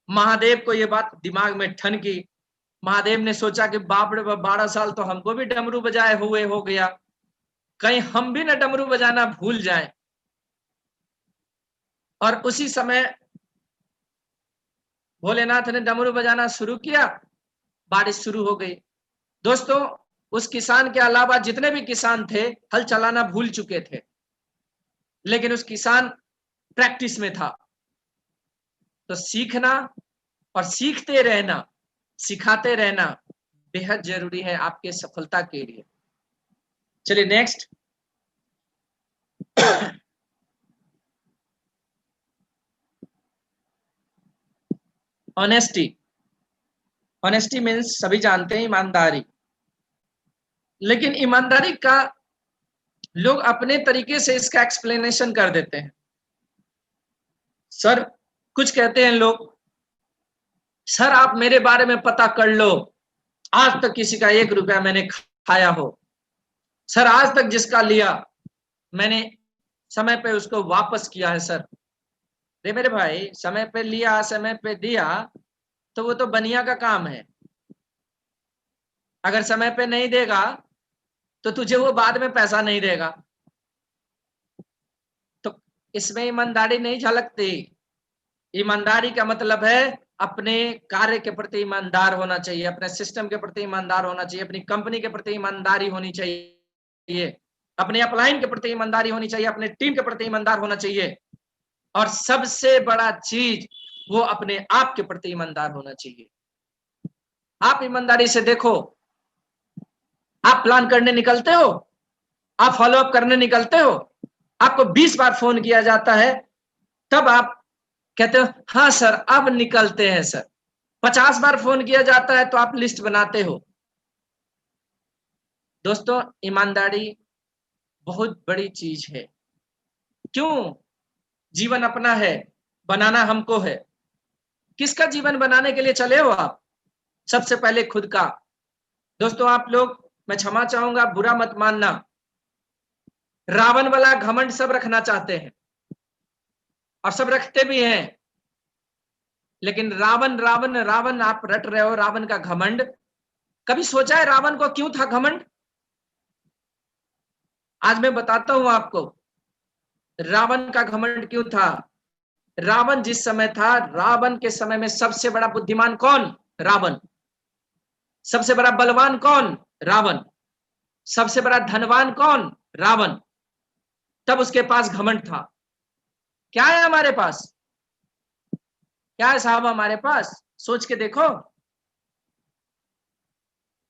महादेव को ये बात दिमाग में ठनकी। महादेव ने सोचा कि बाप रे बाप, 12 साल तो हमको भी डमरू बजाए हुए हो गया, कहीं हम भी ना डमरू बजाना भूल जाएं। और उसी समय भोलेनाथ ने डमरू बजाना शुरू किया, बारिश शुरू हो गई। दोस्तों, उस किसान के अलावा जितने भी किसान थे हल चलाना भूल चुके थे, लेकिन उस किसान प्रैक्टिस में था। तो सीखना और सीखते रहना, सिखाते रहना बेहद जरूरी है आपके सफलता के लिए। चलिए नेक्स्ट। ऑनेस्टी। ऑनेस्टी मीन्स सभी जानते हैं ईमानदारी, लेकिन ईमानदारी का लोग अपने तरीके से इसका एक्सप्लेनेशन कर देते हैं। सर, कुछ कहते हैं लोग, सर आप मेरे बारे में पता कर लो, आज तक किसी का 1 रुपया मैंने खाया हो, सर आज तक जिसका लिया मैंने समय पे उसको वापस किया है सर। रे मेरे भाई, समय पे लिया, समय पे दिया, तो वो तो बनिया का काम है। अगर समय पे नहीं देगा तो तुझे वो बाद में पैसा नहीं देगा। तो इसमें ईमानदारी नहीं झलकती। ईमानदारी का मतलब है अपने कार्य के प्रति ईमानदार होना चाहिए, अपने सिस्टम के प्रति ईमानदार होना चाहिए, अपनी कंपनी के प्रति ईमानदारी होनी चाहिए, अपने अपलाइन के प्रति ईमानदारी होनी चाहिए, अपने टीम के प्रति ईमानदार होना चाहिए, और सबसे बड़ा चीज वो अपने आप के प्रति ईमानदार होना चाहिए। आप ईमानदारी से देखो, आप प्लान करने निकलते हो, आप फॉलो अप करने निकलते हो, आपको 20 बार फोन किया जाता है, तब आप कहते हो हाँ सर अब निकलते हैं सर। 50 बार फोन किया जाता है तो आप लिस्ट बनाते हो। दोस्तों, ईमानदारी बहुत बड़ी चीज है। क्यों? जीवन अपना है, बनाना हमको है। किसका जीवन बनाने के लिए चले हो आप? सबसे पहले खुद का। दोस्तों, आप लोग, मैं क्षमा चाहूंगा, बुरा मत मानना, रावण वाला घमंड सब रखना चाहते हैं और सब रखते भी हैं, लेकिन रावण रावण रावण आप रट रहे हो, रावण का घमंड। कभी सोचा है रावण को क्यों था घमंड? आज मैं बताता हूं आपको रावण का घमंड क्यों था। रावण जिस समय था, रावण के समय में सबसे बड़ा बुद्धिमान कौन? रावण। सबसे बड़ा बलवान कौन? रावण। सबसे बड़ा धनवान कौन? रावण। तब उसके पास घमंड था। क्या है हमारे पास? क्या है साहब हमारे पास? सोच के देखो,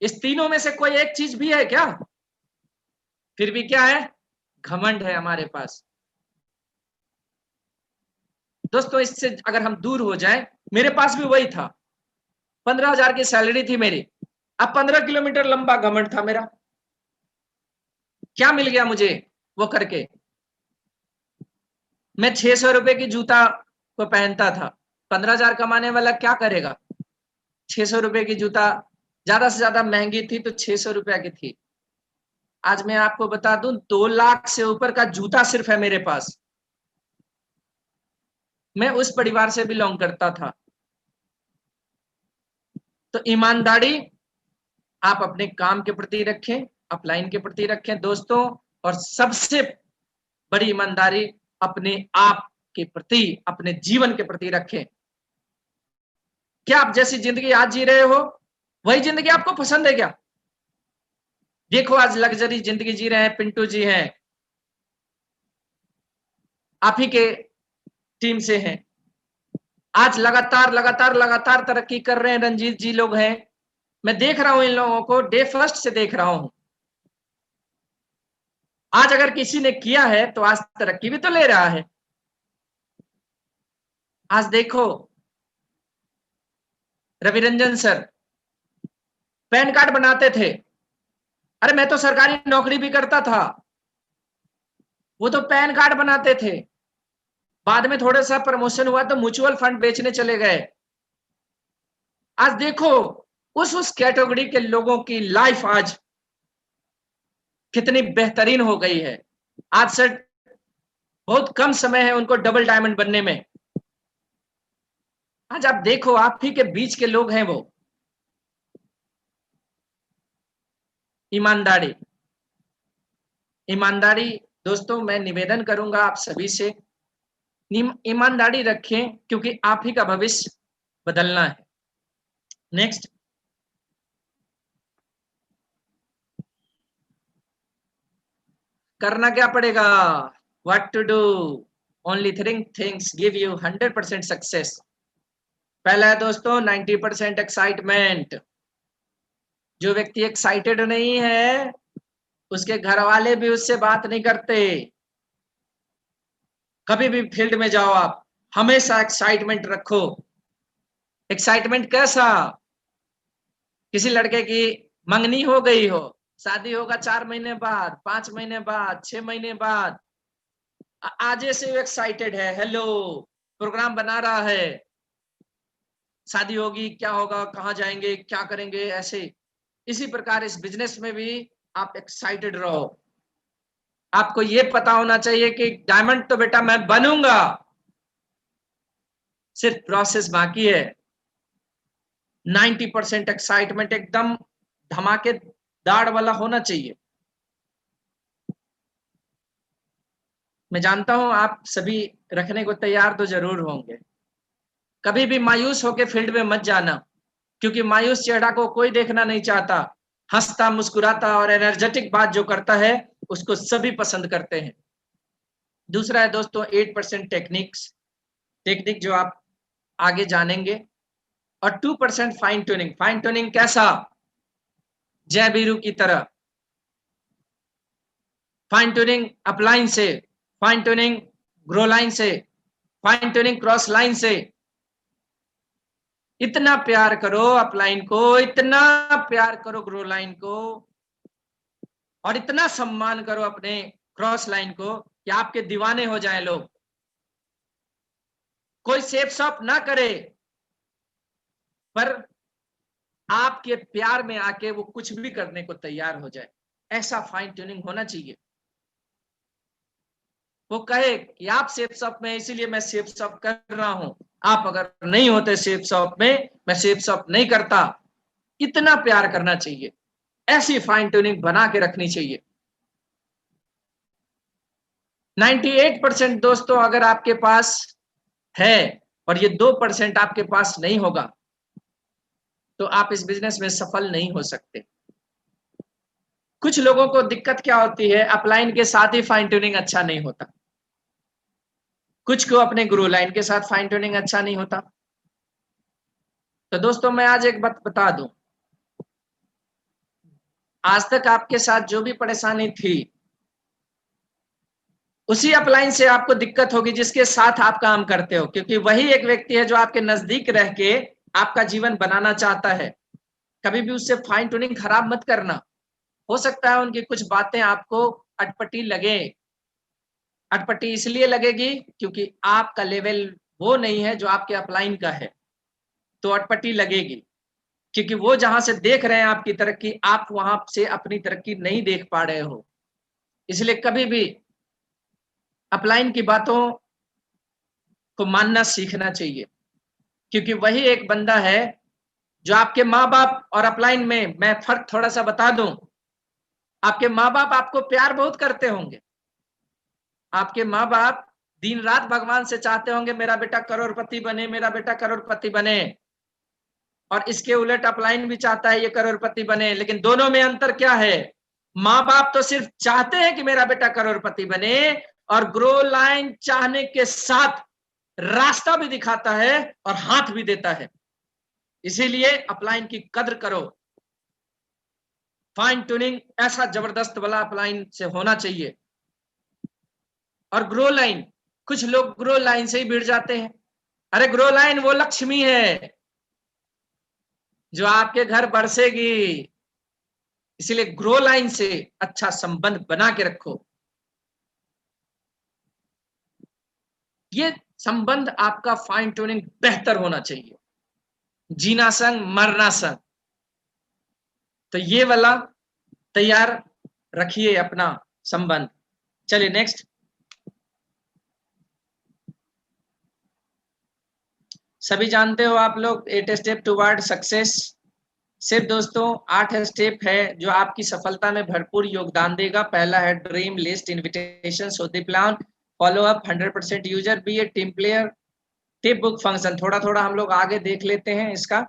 इस तीनों में से कोई एक चीज भी है क्या? फिर भी क्या है? घमंड है हमारे पास। दोस्तों, इससे अगर हम दूर हो जाएं, मेरे पास भी वही था। 15,000 की सैलरी थी मेरी, अब 15 किलोमीटर लंबा घमंड था मेरा। क्या मिल गया मुझे वो करके? मैं 600 रुपए की जूता को पहनता था। 15,000 कमाने वाला क्या करेगा? 600 रुपए की जूता, ज्यादा से ज्यादा महंगी थी तो 600 रुपया की थी। आज मैं आपको बता दूं, 2 लाख से ऊपर का जूता सिर्फ है मेरे पास। मैं उस परिवार से बिलोंग करता था। तो ईमानदारी आप अपने काम के प्रति रखें, अपलाइन के प्रति रखें दोस्तों, और सबसे बड़ी ईमानदारी अपने आप के प्रति, अपने जीवन के प्रति रखें। क्या आप जैसी जिंदगी आज जी रहे हो वही जिंदगी आपको पसंद है क्या? देखो, आज लग्जरी जिंदगी जी रहे हैं, पिंटू जी हैं, आप ही के टीम से हैं, आज लगातार लगातार लगातार तरक्की कर रहे हैं, रंजीत जी लोग हैं, मैं देख रहा हूं इन लोगों को, डे फर्स्ट से देख रहा हूं। आज अगर किसी ने किया है तो आज तरक्की भी तो ले रहा है। आज देखो रविरंजन सर पैन कार्ड बनाते थे, अरे मैं तो सरकारी नौकरी भी करता था, वो तो पैन कार्ड बनाते थे, बाद में थोड़ा सा प्रमोशन हुआ तो म्यूचुअल फंड बेचने चले गए। आज देखो उस कैटेगरी के लोगों की लाइफ आज कितनी बेहतरीन हो गई है। आज से बहुत कम समय है उनको डबल डायमंड बनने में। आज आप देखो आप ही के बीच के लोग हैं वो। ईमानदारी, ईमानदारी दोस्तों मैं निवेदन करूंगा आप सभी से, ईमानदारी रखें क्योंकि आप ही का भविष्य बदलना है। नेक्स्ट, करना क्या पड़ेगा? What to do? Only 3 things give you 100% success. पहला है दोस्तों 90% एक्साइटमेंट। जो व्यक्ति एक्साइटेड नहीं है उसके घर वाले भी उससे बात नहीं करते। कभी भी फील्ड में जाओ आप हमेशा एक्साइटमेंट रखो। एक्साइटमेंट कैसा? किसी लड़के की मंगनी हो गई हो, शादी होगा 4 महीने बाद, 5 महीने बाद, 6 महीने बाद, आज से एक्साइटेड है, हेलो प्रोग्राम बना रहा है, शादी होगी, क्या होगा, कहाँ जाएंगे, क्या करेंगे, ऐसे। इसी प्रकार इस बिजनेस में भी आप एक्साइटेड रहो। आपको ये पता होना चाहिए कि डायमंड तो बेटा मैं बनूंगा, सिर्फ प्रोसेस बाकी है। 90% एक्साइटमेंट एकदम धमाकेदार वाला होना चाहिए। मैं जानता हूं आप सभी रखने को तैयार तो जरूर होंगे। कभी भी मायूस होकर फील्ड में मत जाना, क्योंकि मायूस चेहरा को कोई देखना नहीं चाहता। हंसता मुस्कुराता और एनर्जेटिक बात जो करता है उसको सभी पसंद करते हैं। दूसरा है दोस्तों 8% टेक्निक्स, टेक्निक जो आप आगे जानेंगे। और 2% फाइन ट्यूनिंग। फाइन ट्यूनिंग कैसा? जय बीरू की तरह फाइन ट्यूनिंग अपलाइन से, फाइन ट्यूनिंग ग्रो लाइन से, फाइन ट्यूनिंग क्रॉस लाइन से। इतना प्यार करो अपलाइन को, इतना प्यार करो ग्रो लाइन को, और इतना सम्मान करो अपने क्रॉस लाइन को कि आपके दीवाने हो जाएं लोग। कोई सेफ शॉप ना करे पर आपके प्यार में आके वो कुछ भी करने को तैयार हो जाए, ऐसा फाइन ट्यूनिंग होना चाहिए। वो कहे कि आप सेफ शॉप में, इसीलिए मैं सेफ शॉप कर रहा हूं, आप अगर नहीं होते सेफ शॉप में, मैं सेफ शॉप नहीं करता। इतना प्यार करना चाहिए, ऐसी फाइन ट्यूनिंग बना के रखनी चाहिए। 98% दोस्तों अगर आपके पास है और ये 2% आपके पास नहीं होगा तो आप इस बिजनेस में सफल नहीं हो सकते। कुछ लोगों को दिक्कत क्या होती है, अपलाइन के साथ ही फाइन ट्यूनिंग अच्छा नहीं होता, कुछ को अपने ग्रो लाइन के साथ फाइन ट्यूनिंग अच्छा नहीं होता। तो दोस्तों मैं आज एक बात बता दूं, आज तक आपके साथ जो भी परेशानी थी उसी अपलाइन से आपको दिक्कत होगी जिसके साथ आप काम करते हो, क्योंकि वही एक व्यक्ति है जो आपके नजदीक रह के आपका जीवन बनाना चाहता है। कभी भी उससे फाइन ट्यूनिंग खराब मत करना। हो सकता है उनकी कुछ बातें आपको अटपटी लगे, अटपटी इसलिए लगेगी क्योंकि आपका लेवल वो नहीं है जो आपके अपलाइन का है, तो अटपटी लगेगी, क्योंकि वो जहां से देख रहे हैं आपकी तरक्की, आप वहां से अपनी तरक्की नहीं देख पा रहे हो। इसलिए कभी भी अपलाइन की बातों को मानना सीखना चाहिए, क्योंकि वही एक बंदा है जो आपके माँ बाप और अपलाइन में, मैं फर्क थोड़ा सा बता दूं, आपके माँ बाप आपको प्यार बहुत करते होंगे, आपके माँ बाप दिन रात भगवान से चाहते होंगे मेरा बेटा करोड़पति बने, मेरा बेटा करोड़पति बने, और इसके उलट अपलाइन भी चाहता है ये करोड़पति बने। लेकिन दोनों में अंतर क्या है? माँ बाप तो सिर्फ चाहते हैं कि मेरा बेटा करोड़पति बने, और ग्रो लाइन चाहने के साथ रास्ता भी दिखाता है और हाथ भी देता है। इसीलिए अपलाइन की कद्र करो, फाइन ट्यूनिंग ऐसा जबरदस्त वाला अपलाइन से होना चाहिए। और ग्रो लाइन, कुछ लोग ग्रो लाइन से ही भिड़ जाते हैं। अरे ग्रो लाइन वो लक्ष्मी है जो आपके घर बरसेगी, इसीलिए ग्रो लाइन से अच्छा संबंध बना के रखो। ये संबंध आपका फाइन ट्यूनिंग बेहतर होना चाहिए, जीना संग मरना संग। तो ये वाला तैयार रखिए अपना संबंध। चलिए नेक्स्ट। सभी जानते हो आप लोग 8 स्टेप टुवर्ड सक्सेस। सिर्फ दोस्तों 8 स्टेप है जो आपकी सफलता में भरपूर योगदान देगा। पहला है dream list, invitation, so the plan, follow up, 100% user, be a team player, tip book function. थोड़ा थोड़ा हम लोग आगे देख लेते हैं इसका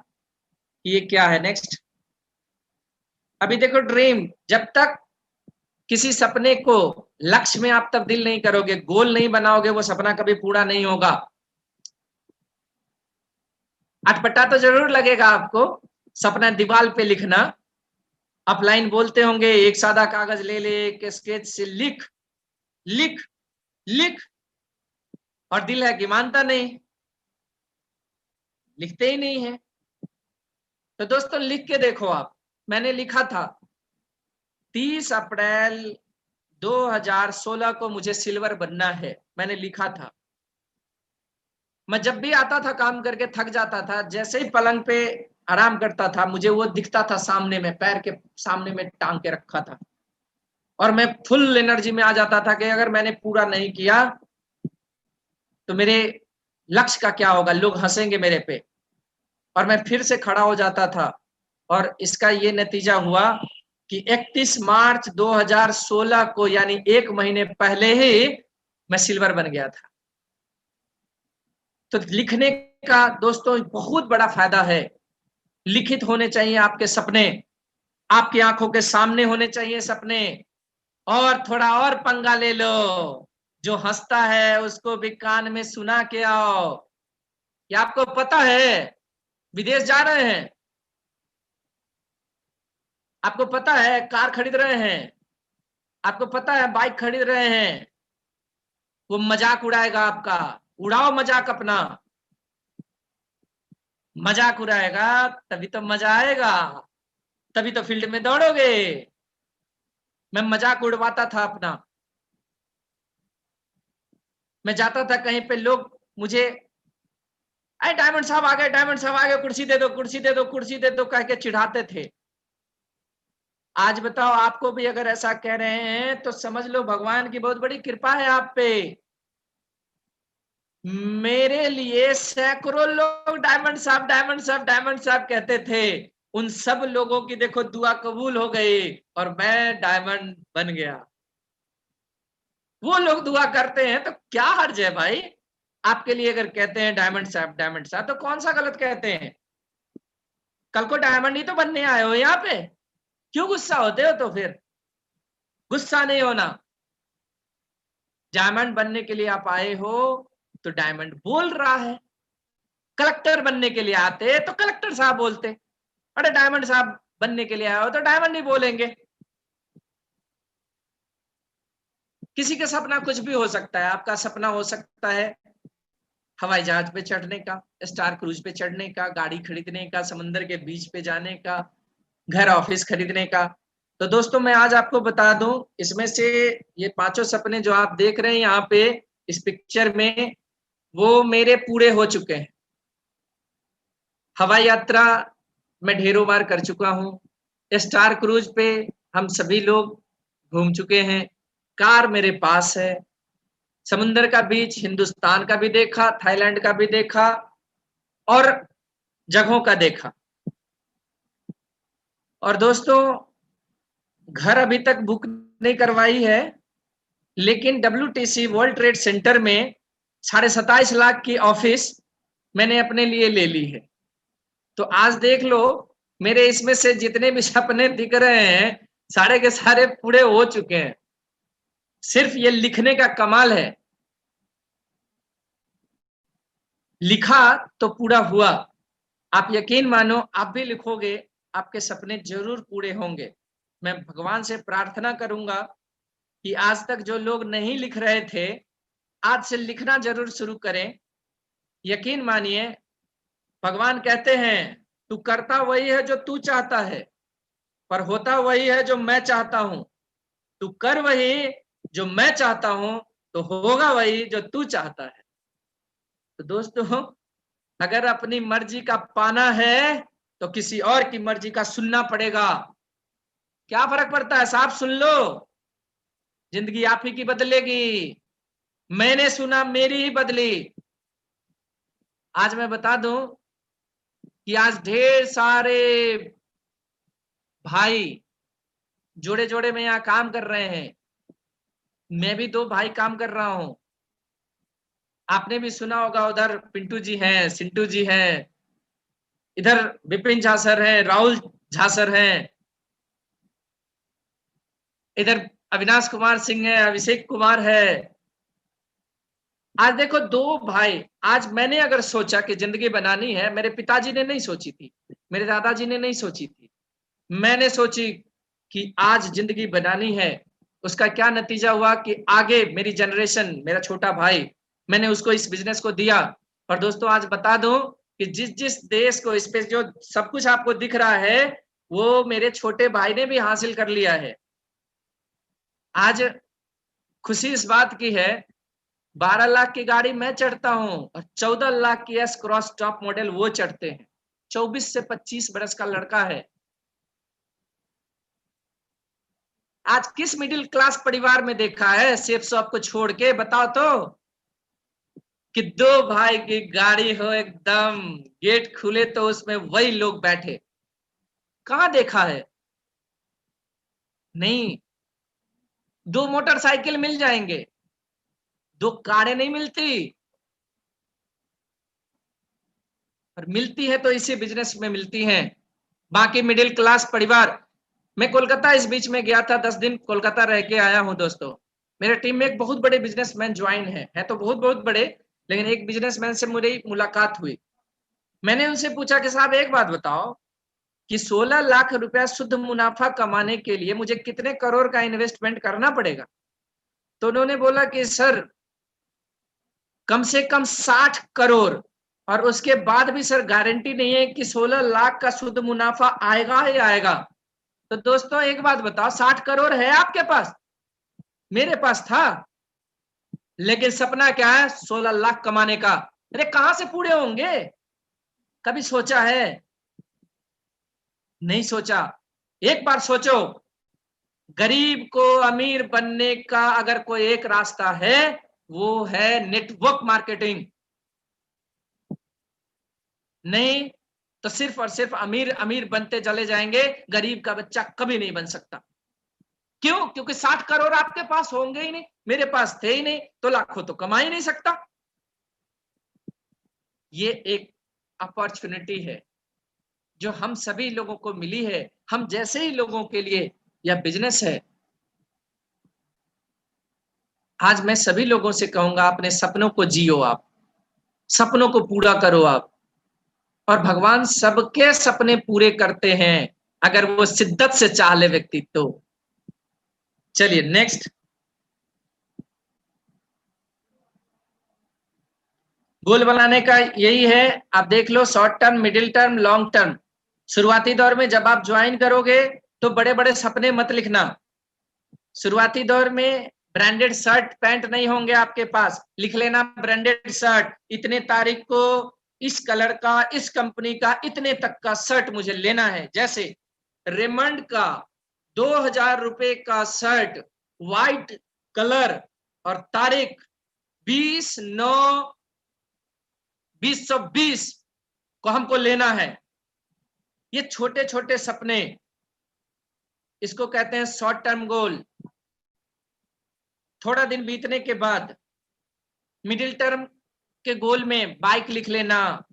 ये क्या है। नेक्स्ट। अभी देखो ड्रीम, जब तक किसी सपने को लक्ष्य में आप तब्दील नहीं करोगे, गोल नहीं बनाओगे, वो सपना कभी पूरा नहीं होगा। अटपटा तो जरूर लगेगा आपको सपना दीवार पे लिखना। आप लाइन बोलते होंगे, एक सादा कागज ले ले, एक स्केच से लिख लिख लिख, और दिल है कि मानता नहीं, लिखते ही नहीं है। तो दोस्तों लिख के देखो आप। मैंने लिखा था 30 अप्रैल 2016 को मुझे सिल्वर बनना है, मैंने लिखा था। मैं जब भी आता था काम करके थक जाता था, जैसे ही पलंग पे आराम करता था मुझे वो दिखता था सामने में, पैर के सामने में टांग के रखा था, और मैं फुल एनर्जी में आ जाता था कि अगर मैंने पूरा नहीं किया तो मेरे लक्ष्य का क्या होगा, लोग हंसेंगे मेरे पे। और मैं फिर से खड़ा हो जाता था, और इसका ये नतीजा हुआ कि 31 मार्च 2016 को, यानी 1 महीने पहले ही मैं सिल्वर बन गया था। तो लिखने का दोस्तों बहुत बड़ा फायदा है। लिखित होने चाहिए आपके सपने, आपकी आंखों के सामने होने चाहिए सपने। और थोड़ा और पंगा ले लो, जो हंसता है उसको भी कान में सुना के आओ। क्या आपको पता है विदेश जा रहे हैं, आपको पता है कार खरीद रहे हैं, आपको पता है बाइक खरीद रहे हैं, वो मजाक उड़ाएगा आपका। उड़ाओ मजाक अपना, मजाक उड़ाएगा तभी तो मजा आएगा, तभी तो फील्ड में दौड़ोगे। मैं मजाक उड़वाता था अपना। मैं जाता था कहीं पे, लोग मुझे अरे डायमंड साहब आ गए, डायमंड साहब आ गए, कुर्सी दे दो, कुर्सी दे दो, कुर्सी दे दो कह के चिढ़ाते थे। आज बताओ आपको भी अगर ऐसा कह रहे हैं तो समझ लो भगवान की बहुत बड़ी कृपा है आप पे। मेरे लिए सैकड़ों लोग डायमंड साहब, डायमंड साहब, डायमंड साहब कहते थे। उन सब लोगों की देखो दुआ कबूल हो गई और मैं डायमंड बन गया। वो लोग दुआ करते हैं तो क्या हर्ज है भाई। आपके लिए अगर कहते हैं डायमंड साहब, डायमंड साहब, तो कौन सा गलत कहते हैं। कल को डायमंड ही तो बनने आए हो यहाँ पे, क्यों गुस्सा होते हो। तो फिर गुस्सा नहीं होना। डायमंड बनने के लिए आप आए हो तो डायमंड बोल रहा है। कलेक्टर बनने के लिए आते तो कलेक्टर साहब बोलते, अरे डायमंड साहब बनने के लिए आए हो तो डायमंड ही बोलेंगे। किसी का सपना कुछ भी हो सकता है। आपका सपना हो सकता है हवाई जहाज पे चढ़ने का, स्टार क्रूज पे चढ़ने का, गाड़ी खरीदने का, समंदर के बीच पे जाने का, घर ऑफिस खरीदने का। तो दोस्तों मैं आज आपको बता दूं, इसमें से ये 5 सपने जो आप देख रहे हैं यहाँ पे इस पिक्चर में, वो मेरे पूरे हो चुके हैं। हवाई यात्रा मैं ढेरों बार कर चुका हूँ। स्टार क्रूज पे हम सभी लोग घूम चुके हैं। कार मेरे पास है। समुद्र का बीच हिंदुस्तान का भी देखा, थाईलैंड का भी देखा, और जगहों का देखा। और दोस्तों घर अभी तक बुक नहीं करवाई है, लेकिन WTC वर्ल्ड ट्रेड सेंटर में 27.5 लाख की ऑफिस मैंने अपने लिए ले ली है। तो आज देख लो मेरे इसमें से जितने भी सपने दिख रहे हैं सारे के सारे पूरे हो चुके हैं। सिर्फ ये लिखने का कमाल है। लिखा तो पूरा हुआ। आप यकीन मानो आप भी लिखोगे आपके सपने जरूर पूरे होंगे। मैं भगवान से प्रार्थना करूंगा कि आज तक जो लोग नहीं लिख रहे थे, आज से लिखना जरूर शुरू करें। यकीन मानिए, भगवान कहते हैं तू करता वही है जो तू चाहता है, पर होता वही है जो मैं चाहता हूं। तू कर वही जो मैं चाहता हूं, तो होगा वही जो तू चाहता है। तो दोस्तों, अगर अपनी मर्जी का पाना है तो किसी और की मर्जी का सुनना पड़ेगा। क्या फर्क पड़ता है साहब, सुन लो, जिंदगी आप ही की बदलेगी। मैंने सुना, मेरी ही बदली। आज मैं बता दूं कि आज ढेर सारे भाई जोड़े जोड़े में यहाँ काम कर रहे हैं। मैं भी 2 भाई काम कर रहा हूं। आपने भी सुना होगा, उधर पिंटू जी हैं, सिंटू जी हैं, इधर विपिन झा सर हैं, राहुल झा सर हैं, इधर अविनाश कुमार सिंह है, अभिषेक कुमार है। आज देखो 2 भाई। आज मैंने अगर सोचा कि जिंदगी बनानी है, मेरे पिताजी ने नहीं सोची थी, मेरे दादाजी ने नहीं सोची थी, मैंने सोची कि आज जिंदगी बनानी है। उसका क्या नतीजा हुआ कि आगे मेरी जनरेशन, मेरा छोटा भाई, मैंने उसको इस बिजनेस को दिया। और दोस्तों, आज बता दूं कि जिस जिस देश को, इस पे जो सब कुछ आपको दिख रहा है, वो मेरे छोटे भाई ने भी हासिल कर लिया है। आज खुशी इस बात की है, 12 लाख की गाड़ी मैं चढ़ता हूं और 14 लाख की एस क्रॉस टॉप मॉडल वो चढ़ते हैं। 24 से 25 बरस का लड़का है। आज किस मिडिल क्लास परिवार में देखा है सेफ शॉप को छोड़ के, बताओ तो, कि 2 भाई की गाड़ी हो, एकदम गेट खुले तो उसमें वही लोग बैठे। कहां देखा है? नहीं। 2 मोटरसाइकिल मिल जाएंगे, 2 कारें नहीं मिलती। और मिलती है तो इसी बिजनेस में मिलती हैं। बाकी मिडिल क्लास परिवार, मैं कोलकाता इस बीच में गया था, 10 दिन कोलकाता रह के आया हूं दोस्तों। मेरे टीम में एक बहुत बड़े बिजनेसमैन ज्वाइन है तो बहुत बहुत बड़े, लेकिन एक बिजनेसमैन से मेरी मुलाकात हुई। मैंने उनसे पूछा कि साहब एक बात बताओ कि 16 लाख रुपया शुद्ध मुनाफा कमाने के लिए मुझे कितने करोड़ का इन्वेस्टमेंट करना पड़ेगा? तो उन्होंने बोला कि सर, कम से कम 60 करोड़, और उसके बाद भी सर गारंटी नहीं है कि 16 लाख का शुद्ध मुनाफा आएगा ही आएगा। तो दोस्तों एक बात बताओ, 60 करोड़ है आपके पास? मेरे पास था, लेकिन सपना क्या है? 16 लाख कमाने का। अरे कहां से पूरे होंगे? कभी सोचा है? नहीं सोचा। एक बार सोचो, गरीब को अमीर बनने का अगर कोई एक रास्ता है, वो है नेटवर्क मार्केटिंग। नहीं तो सिर्फ और सिर्फ अमीर अमीर बनते चले जाएंगे, गरीब का बच्चा कभी नहीं बन सकता। क्यों? क्योंकि 60 करोड़ आपके पास होंगे ही नहीं, मेरे पास थे ही नहीं, तो लाखों तो कमा ही नहीं सकता। ये एक अपॉर्चुनिटी है जो हम सभी लोगों को मिली है, हम जैसे ही लोगों के लिए यह बिजनेस है। आज मैं सभी लोगों से कहूंगा, अपने सपनों को जियो, आप सपनों को पूरा करो आप। और भगवान सबके सपने पूरे करते हैं, अगर वो शिद्दत से चाह ले व्यक्ति तो। चलिए नेक्स्ट। गोल बनाने का यही है, आप देख लो, short term, middle term, long term. शुरुआती दौर में जब आप ज्वाइन करोगे तो बड़े बड़े सपने मत लिखना। शुरुआती दौर में ब्रांडेड शर्ट पैंट नहीं होंगे आपके पास, लिख लेना ब्रांडेड शर्ट, इतने तारीख को इस कलर का, इस कंपनी का, इतने तक का शर्ट मुझे लेना है। जैसे रेमंड का 2000 रुपए का शर्ट, व्हाइट कलर, और तारीख 20/9/2020 को हमको लेना है। ये छोटे छोटे सपने, इसको कहते हैं शॉर्ट टर्म गोल। थोड़ा दिन बीतने के बाद मिडिल टर्म के गोल में बाइक लिख लेना,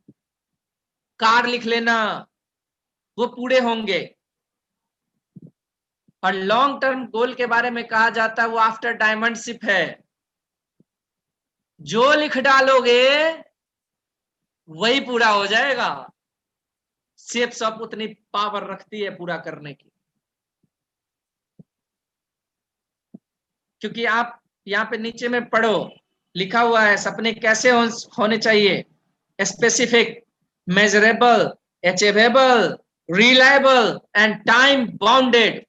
कार लिख लेना, वो पूरे होंगे। और लॉन्ग टर्म गोल के बारे में कहा जाता है वो आफ्टर डायमंडशिप है। जो लिख डालोगे वही पूरा हो जाएगा। शेप सब उतनी पावर रखती है पूरा करने की। क्योंकि आप यहाँ पे नीचे में पढ़ो, लिखा हुआ है सपने कैसे होने चाहिए, specific, measurable, achievable, reliable and time bounded.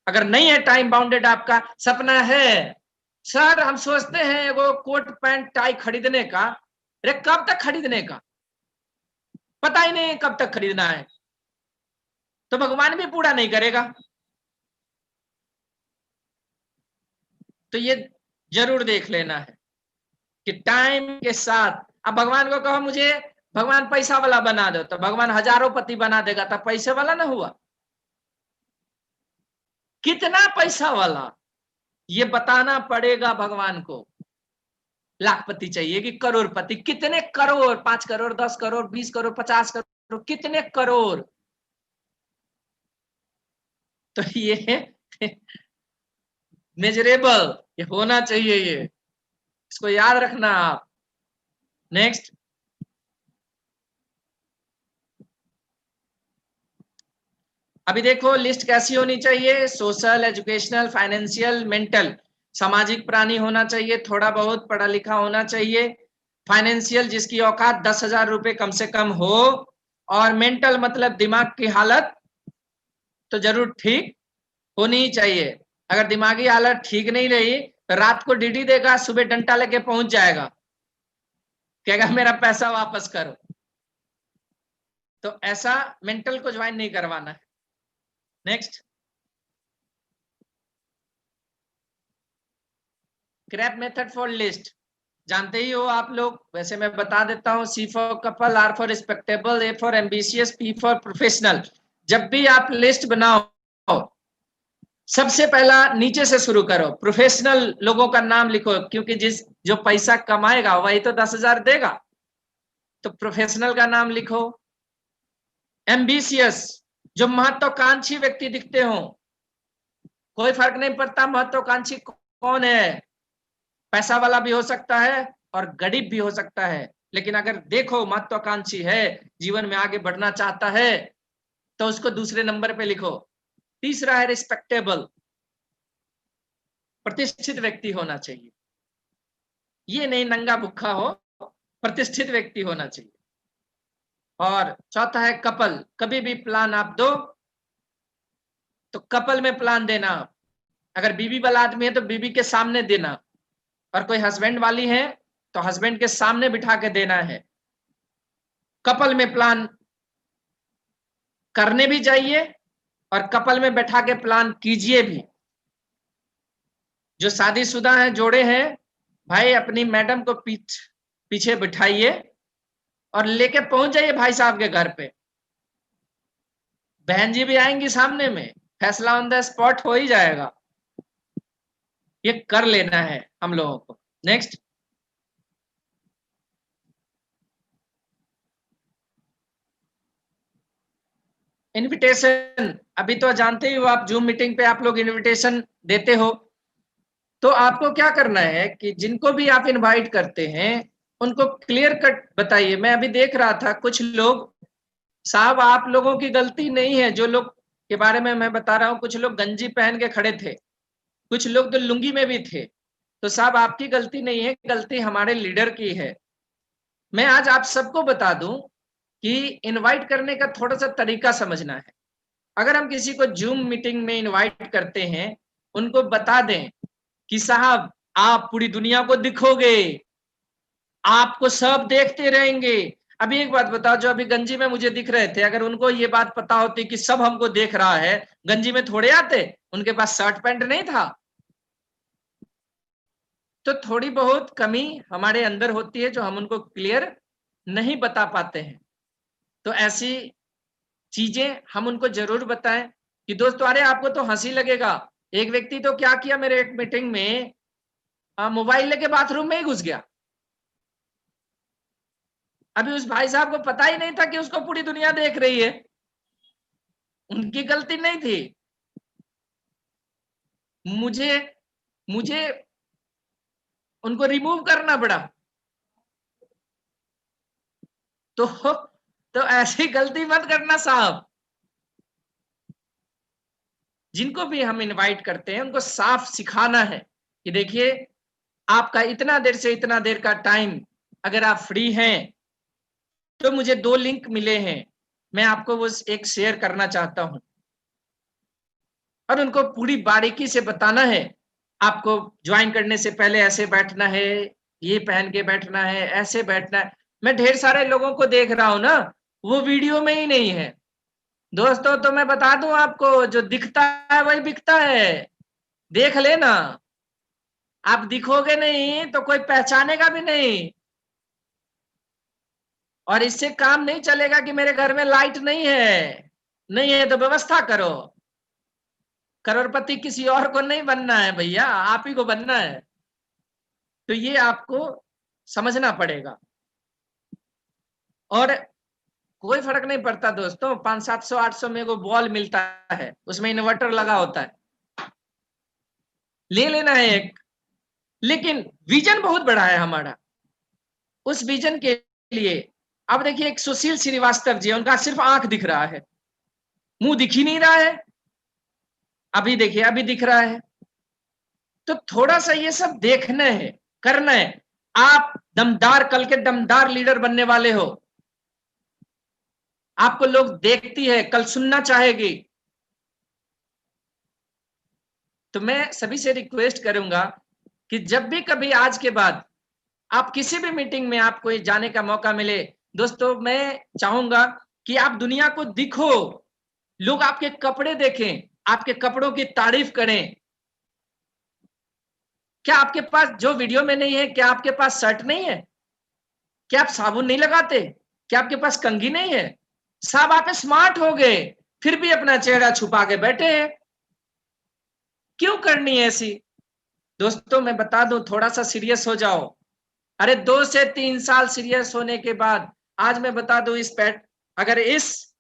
अगर नहीं है टाइम बाउंडेड आपका सपना है, सर हम सोचते हैं वो कोट पैंट टाई खरीदने का, अरे कब तक खरीदने का, पता ही नहीं कब तक खरीदना है, तो भगवान भी पूरा नहीं करेगा। तो ये जरूर देख लेना है कि टाइम के साथ, अब भगवान को कहो मुझे भगवान पैसा वाला बना दो, तो भगवान हजारों पति बना देगा, तब पैसे वाला ना हुआ। कितना पैसा वाला ये बताना पड़ेगा भगवान को। लाखपति चाहिए कि करोड़पति, कितने करोड़, 5 करोड़, 10 करोड़, 20 करोड़, 50 करोड़, कितने करोड़। तो ये मेजरेबल, ये होना चाहिए, ये इसको याद रखना आप। नेक्स्ट, अभी देखो लिस्ट कैसी होनी चाहिए, सोशल, एजुकेशनल, फाइनेंशियल, मेंटल। सामाजिक प्राणी होना चाहिए, थोड़ा बहुत पढ़ा लिखा होना चाहिए। फाइनेंशियल जिसकी औकात 10,000 रुपए कम से कम हो, और मेंटल मतलब दिमाग की हालत तो जरूर ठीक होनी ही चाहिए। अगर दिमागी हालत ठीक नहीं रही तो रात को डीडी देगा, सुबह डंडा लेके पहुंच जाएगा, कहेगा मेरा पैसा वापस करो। तो ऐसा मेंटल को ज्वाइन नहीं करवाना है। Next, crap method for list जानते ही हो आप लोग, वैसे मैं बता देता हूं। C for couple, R for respectable, A for ambitious, P for professional. जब भी आप लिस्ट बनाओ, सबसे पहला नीचे से शुरू करो, प्रोफेशनल लोगों का नाम लिखो, क्योंकि जो पैसा कमाएगा वही तो 10,000 देगा, तो प्रोफेशनल का नाम लिखो। एम्बिशियस, जो महत्वाकांक्षी व्यक्ति दिखते हो, कोई फर्क नहीं पड़ता महत्वाकांक्षी कौन है, पैसा वाला भी हो सकता है और गरीब भी हो सकता है, लेकिन अगर देखो महत्वाकांक्षी है, जीवन में आगे बढ़ना चाहता है, तो उसको दूसरे नंबर पे लिखो। तीसरा है रिस्पेक्टेबल, प्रतिष्ठित व्यक्ति होना चाहिए, ये नहीं नंगा भुक्खा हो, प्रतिष्ठित व्यक्ति होना चाहिए। और चौथा है कपल, कभी भी प्लान आप दो तो कपल में प्लान देना। अगर बीवी वाला आदमी है तो बीवी के सामने देना, और कोई हस्बैंड वाली है तो हस्बैंड के सामने बिठा के देना है। कपल में प्लान करने भी चाहिए और कपल में बैठा के प्लान कीजिए भी। जो शादीशुदा हैं, जोड़े हैं, भाई अपनी मैडम को पीछे बिठाइए और लेके पहुंच जाइए भाई साहब के घर पे। बहन जी भी आएंगी सामने में, फैसला ऑन द स्पॉट हो ही जाएगा। ये कर लेना है हम लोगों को। Next, invitation. अभी तो जानते ही हो आप, जूम मीटिंग पे आप लोग इनविटेशन देते हो, तो आपको क्या करना है कि जिनको भी आप इनवाइट करते हैं उनको क्लियर कट बताइए। मैं अभी देख रहा था कुछ लोग, साहब आप लोगों की गलती नहीं है, जो लोग के बारे में मैं बता रहा हूँ, कुछ लोग गंजी पहन के खड़े थे, कुछ लोग तो लुंगी में भी थे, तो साहब आपकी गलती नहीं है, गलती हमारे लीडर की है। मैं आज आप सबको बता दूं कि इनवाइट करने का थोड़ा सा तरीका समझना है। अगर हम किसी को जूम मीटिंग में इनवाइट करते हैं, उनको बता दें कि साहब आप पूरी दुनिया को दिखोगे, आपको सब देखते रहेंगे। अभी एक बात बताओ, जो अभी गंजी में मुझे दिख रहे थे, अगर उनको ये बात पता होती कि सब हमको देख रहा है, गंजी में थोड़े आते, उनके पास शर्ट पैंट नहीं था। तो थोड़ी बहुत कमी हमारे अंदर होती है जो हम उनको क्लियर नहीं बता पाते हैं। तो ऐसी चीजें हम उनको जरूर बताएं कि दोस्तों, अरे आपको तो हंसी लगेगा, एक व्यक्ति तो क्या किया, मेरे एक मीटिंग में मोबाइल लेके बाथरूम में ही घुस गया। अभी उस भाई साहब को पता ही नहीं था कि उसको पूरी दुनिया देख रही है, उनकी गलती नहीं थी। मुझे मुझे उनको रिमूव करना पड़ा। तो ऐसी गलती मत करना साहब। जिनको भी हम इनवाइट करते हैं उनको साफ सिखाना है कि देखिए आपका इतना देर से इतना देर का टाइम, अगर आप फ्री हैं तो मुझे 2 लिंक मिले हैं, मैं आपको वो एक शेयर करना चाहता हूं। और उनको पूरी बारीकी से बताना है, आपको ज्वाइन करने से पहले ऐसे बैठना है, ये पहन के बैठना है, ऐसे बैठना है। मैं ढेर सारे लोगों को देख रहा हूं ना, वो वीडियो में ही नहीं है। दोस्तों तो मैं बता दूं आपको, जो दिखता है वही बिकता है, देख लेना। आप दिखोगे नहीं तो कोई पहचानेगा भी नहीं। और इससे काम नहीं चलेगा कि मेरे घर में लाइट नहीं है, नहीं है तो व्यवस्था करो। करोड़पति किसी और को नहीं बनना है भैया, आप ही को बनना है। तो ये आपको समझना पड़ेगा। और कोई फर्क नहीं पड़ता दोस्तों, 500-700-800 में वो बॉल मिलता है, उसमें इन्वर्टर लगा होता है, ले लेना है एक। लेकिन विजन बहुत बड़ा है हमारा, उस विजन के लिए। अब देखिए एक सुशील श्रीवास्तव जी, उनका सिर्फ आंख दिख रहा है, मुंह दिख ही नहीं रहा है। अभी देखिए अभी दिख रहा है। तो थोड़ा सा ये सब देखना है, करना है। आप दमदार, कल के दमदार लीडर बनने वाले हो। आपको लोग देखती है, कल सुनना चाहेगी। तो मैं सभी से रिक्वेस्ट करूंगा कि जब भी कभी आज के बाद आप किसी भी मीटिंग में आपको जाने का मौका मिले, दोस्तों मैं चाहूंगा कि आप दुनिया को दिखो, लोग आपके कपड़े देखें, आपके कपड़ों की तारीफ करें। क्या आपके पास, जो वीडियो में नहीं है, क्या आपके पास शर्ट नहीं है? क्या आप साबुन नहीं लगाते? क्या आपके पास कंघी नहीं है? सब आप स्मार्ट हो गए, फिर भी अपना चेहरा छुपा के बैठे हैं। क्यों करनी है ऐसी? दोस्तों मैं बता दूं, थोड़ा सा सीरियस हो जाओ। अरे 2 से 3 साल सीरियस होने के बाद, आज मैं बता दूं, अगर इस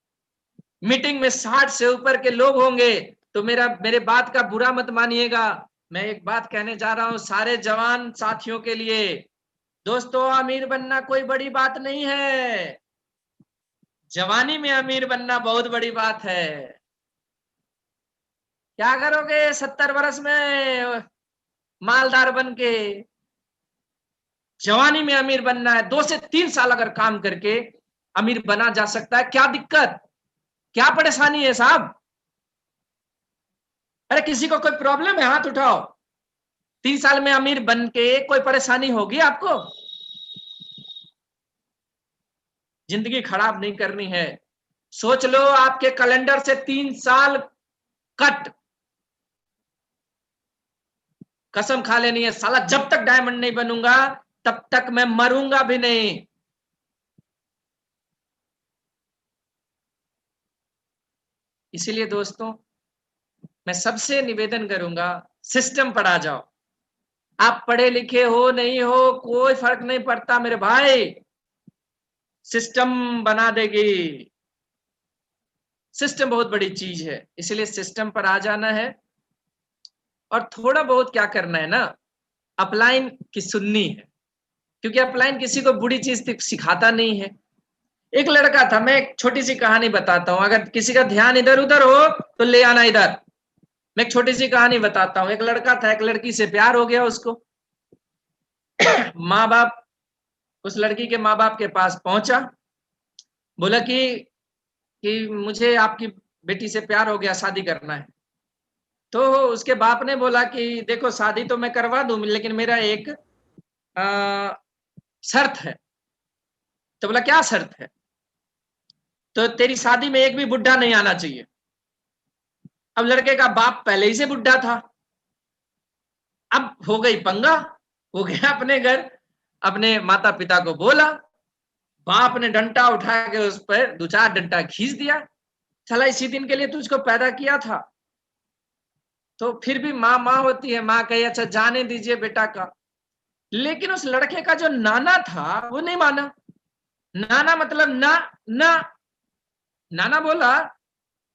मीटिंग में 60 से ऊपर के लोग होंगे तो मेरे बात का बुरा मत मानिएगा। मैं एक बात कहने जा रहा हूं सारे जवान साथियों के लिए। दोस्तों अमीर बनना कोई बड़ी बात नहीं है, जवानी में अमीर बनना बहुत बड़ी बात है। क्या करोगे 70 वर्ष में मालदार बन के? जवानी में अमीर बनना है, 2 से 3 साल अगर काम करके अमीर बना जा सकता है। क्या दिक्कत, क्या परेशानी है साहब? अरे किसी को कोई प्रॉब्लम है? हाथ उठाओ। 3 साल में अमीर बन के कोई परेशानी होगी आपको? जिंदगी खराब नहीं करनी है। सोच लो आपके कैलेंडर से 3 साल कट, कसम खा लेनी है, साला जब तक डायमंड नहीं बनूंगा तब तक मैं मरूंगा भी नहीं। इसीलिए दोस्तों मैं सबसे निवेदन करूंगा, सिस्टम पर आ जाओ। आप पढ़े लिखे हो नहीं हो कोई फर्क नहीं पड़ता मेरे भाई, सिस्टम बना देगी। सिस्टम बहुत बड़ी चीज है, इसलिए सिस्टम पर आ जाना है। और थोड़ा बहुत क्या करना है ना, अपलाइन की सुननी है, क्योंकि अपलाइन किसी को बुरी चीज सिखाता नहीं है। एक लड़का था, मैं एक छोटी सी कहानी बताता हूं, अगर किसी का ध्यान इधर उधर हो तो ले आना इधर। मैं एक छोटी सी कहानी बताता हूँ। एक लड़का था, एक लड़की से प्यार हो गया उसको। माँ बाप, उस लड़की के माँ बाप के पास पहुंचा, बोला कि मुझे आपकी बेटी से प्यार हो गया, शादी करना है। तो उसके बाप ने बोला कि देखो शादी तो मैं करवा दूं, लेकिन मेरा एक शर्त है। तो बोला क्या शर्त है? तो तेरी शादी में एक भी बुढ़ा नहीं आना चाहिए। अब लड़के का बाप पहले ही से बुढ़ा था, अब हो गई पंगा। हो गया अपने घर, अपने माता पिता को बोला, बाप ने डंडा उठा के उस पर 2-4 डंडा खींच दिया। चला इसी दिन के लिए तुझको पैदा किया था। तो फिर भी माँ माँ होती है, माँ कही अच्छा जाने दीजिए बेटा का। लेकिन उस लड़के का जो नाना था वो नहीं माना। नाना मतलब ना ना, नाना बोला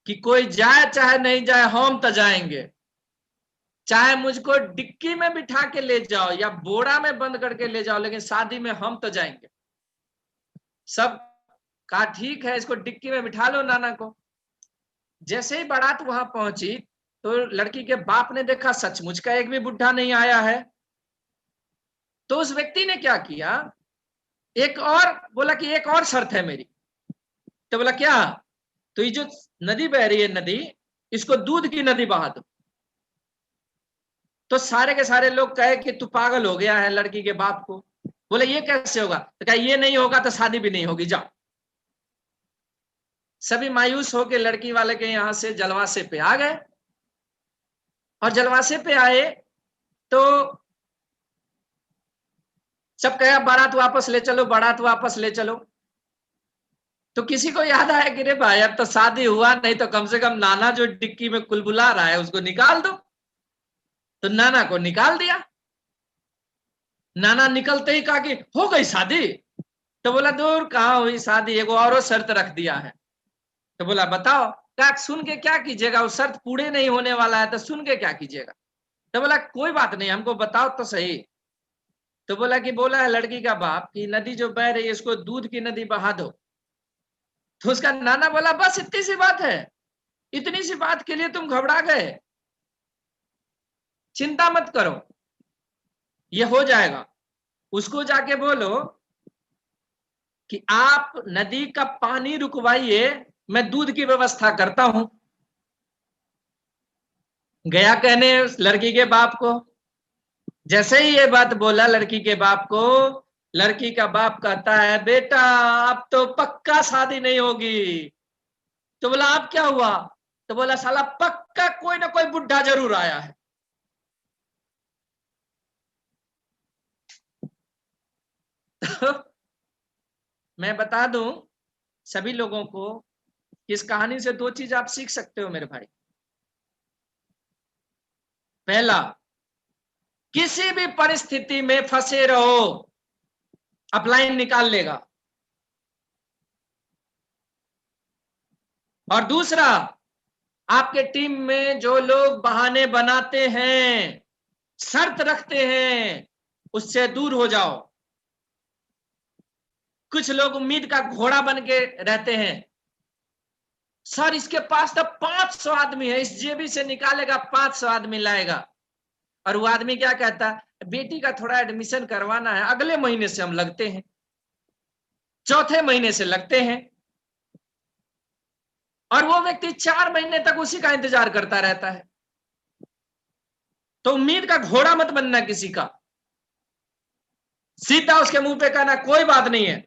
कि कोई जाए चाहे नहीं जाए हम तो जाएंगे, चाहे मुझको डिक्की में बिठा के ले जाओ या बोरा में बंद करके ले जाओ, लेकिन शादी में हम तो जाएंगे। सब कहा ठीक है, इसको डिक्की में बिठा लो नाना को। जैसे ही बारात वहां पहुंची तो लड़की के बाप ने देखा सचमुच का एक भी बुढ़ा नहीं आया है, तो उस व्यक्ति ने क्या किया, एक और बोला कि एक और शर्त है मेरी। तो बोला क्या? तो ये जो नदी बह रही है नदी, इसको दूध की नदी बहा दो। तो सारे के सारे लोग कहे कि तू पागल हो गया है, लड़की के बाप को। बोले ये कैसे होगा? तो कहा ये नहीं होगा तो शादी भी नहीं होगी, जाओ। सभी मायूस होकर लड़की वाले के यहां से जलवासे पे आ गए, और जलवासे पे आए तो सब कहा बारात वापस ले चलो, बारात वापस ले चलो। तो किसी को याद आया कि रे भाई अब तो शादी हुआ नहीं, तो कम से कम नाना जो डिक्की में कुलबुला रहा है उसको निकाल दो। तो नाना को निकाल दिया। नाना निकलते ही कहा कि हो गई शादी। तो बोला दूर कहाँ हुई शादी, एगो और शर्त रख दिया है। तो बोला बताओ। क्या सुन के क्या कीजिएगा, वो शर्त पूरे नहीं होने वाला है, तो सुन के क्या कीजिएगा? तो बोला कोई बात नहीं, हमको बताओ तो सही। तो बोला कि बोला है लड़की का बाप कि नदी जो बह रही है इसको दूध की नदी बहा दो। तो उसका नाना बोला बस इतनी सी बात है, इतनी सी बात के लिए तुम घबरा गए, चिंता मत करो, ये हो जाएगा। उसको जाके बोलो कि आप नदी का पानी रुकवाइए, मैं दूध की व्यवस्था करता हूं। गया कहने उस लड़की के बाप को। जैसे ही ये बात बोला लड़की के बाप को, लड़की का बाप कहता है बेटा अब तो पक्का शादी नहीं होगी। तो बोला अब क्या हुआ? तो बोला साला पक्का कोई ना कोई बुढ़ा जरूर आया है। तो मैं बता दूं सभी लोगों को, इस कहानी से दो चीज आप सीख सकते हो मेरे भाई। पहला, किसी भी परिस्थिति में फंसे रहो, अपलाइन निकाल लेगा। और दूसरा, आपके टीम में जो लोग बहाने बनाते हैं, शर्त रखते हैं, उससे दूर हो जाओ। कुछ लोग उम्मीद का घोड़ा बन के रहते हैं। सर इसके पास तो 500 आदमी है, इस जेबी से निकालेगा 500 आदमी लाएगा। और वो आदमी क्या कहता है, बेटी का थोड़ा एडमिशन करवाना है, अगले महीने से हम लगते हैं, चौथे महीने से लगते हैं। और वो व्यक्ति 4 महीने तक उसी का इंतजार करता रहता है। तो उम्मीद का घोड़ा मत बनना किसी का, सीधा उसके मुंह पे कहना कोई बात नहीं है,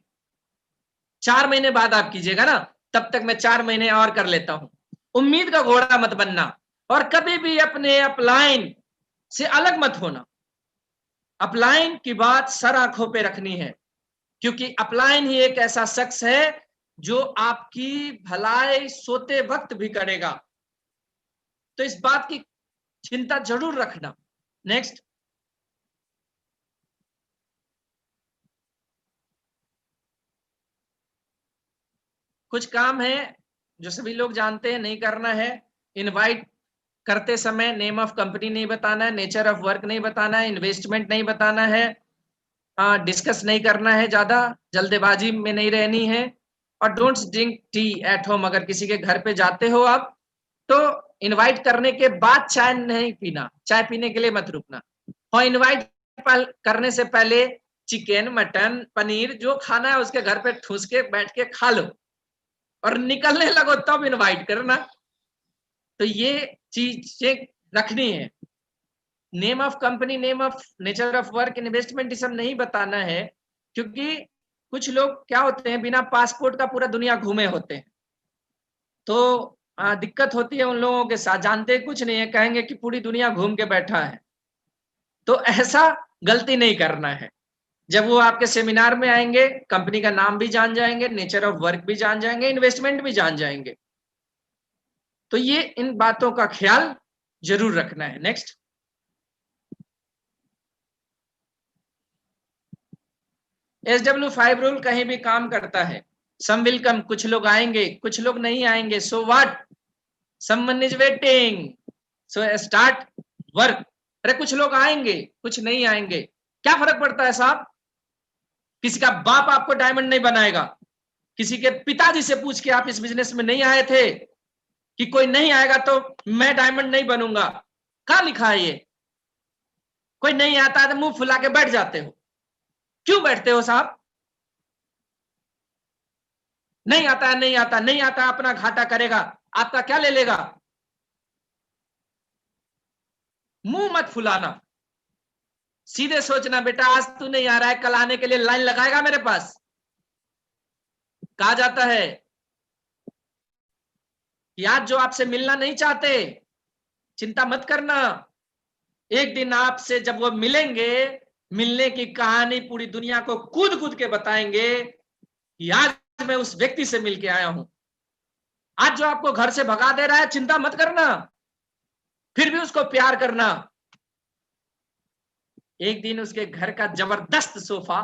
4 महीने बाद आप कीजिएगा ना, तब तक मैं 4 महीने और कर लेता हूं। उम्मीद का घोड़ा मत बनना। और कभी भी अपने अपलाइन से अलग मत होना। अपलाइन की बात सर आंखों पे रखनी है, क्योंकि अपलाइन ही एक ऐसा शख्स है जो आपकी भलाई सोते वक्त भी करेगा। तो इस बात की चिंता जरूर रखना। नेक्स्ट, कुछ काम है जो सभी लोग जानते हैं, नहीं करना है। इनवाइट करते समय नेम ऑफ कंपनी नहीं बताना है, नेचर ऑफ वर्क नहीं बताना है, इन्वेस्टमेंट नहीं बताना है, डिस्कस नहीं करना है, ज्यादा जल्दबाजी में नहीं रहनी है। और don't drink tea at home. अगर किसी के घर पे जाते हो आप, तो इनवाइट करने के बाद चाय नहीं पीना, चाय पीने के लिए मत रुकना। और इनवाइट करने से पहले चिकन मटन पनीर जो खाना है उसके घर पे ठूस के बैठ के खा लो, और निकलने लगो तब इनवाइट करना। तो ये चीजें रखनी है। Name of company, name of nature of work, investment, ये सब नहीं बताना है, क्योंकि कुछ लोग क्या होते हैं बिना पासपोर्ट का पूरा दुनिया घूमे होते हैं। तो दिक्कत होती है उन लोगों के साथ, जानते कुछ नहीं है, कहेंगे कि पूरी दुनिया घूम के बैठा है। तो ऐसा गलती नहीं करना है। जब वो आपके सेमिनार में आएंगे, कंपनी का नाम भी जान जाएंगे, नेचर ऑफ वर्क भी जान जाएंगे, इन्वेस्टमेंट भी जान जाएंगे। तो ये इन बातों का ख्याल जरूर रखना है। नेक्स्ट, SW5 रूल कहीं भी काम करता है। सम विल कम, कुछ लोग आएंगे कुछ लोग नहीं आएंगे, so what, someone is waiting, so start work. अरे कुछ लोग आएंगे कुछ नहीं आएंगे, क्या फर्क पड़ता है साहब? किसी का बाप आपको डायमंड नहीं बनाएगा। किसी के पिताजी से पूछ के आप इस बिजनेस में नहीं आए थे, कि कोई नहीं आएगा तो मैं डायमंड नहीं बनूंगा। कहां लिखा है ये? कोई नहीं आता है तो मुंह फुला के बैठ जाते हो। क्यों बैठते हो साहब? नहीं आता है, नहीं आता, नहीं आता, अपना घाटा करेगा, आपका क्या ले लेगा? मुंह मत फुलाना, सीधे सोचना बेटा आज तू नहीं आ रहा है, कल आने के लिए लाइन लगाएगा मेरे पास। कहा जाता है कि आज जो आपसे मिलना नहीं चाहते, चिंता मत करना, एक दिन आपसे जब वो मिलेंगे, मिलने की कहानी पूरी दुनिया को कूद कूद के बताएंगे कि आज मैं उस व्यक्ति से मिलके आया हूं। आज जो आपको घर से भगा दे रहा है, चिंता मत करना, फिर भी उसको प्यार करना। एक दिन उसके घर का जबरदस्त सोफा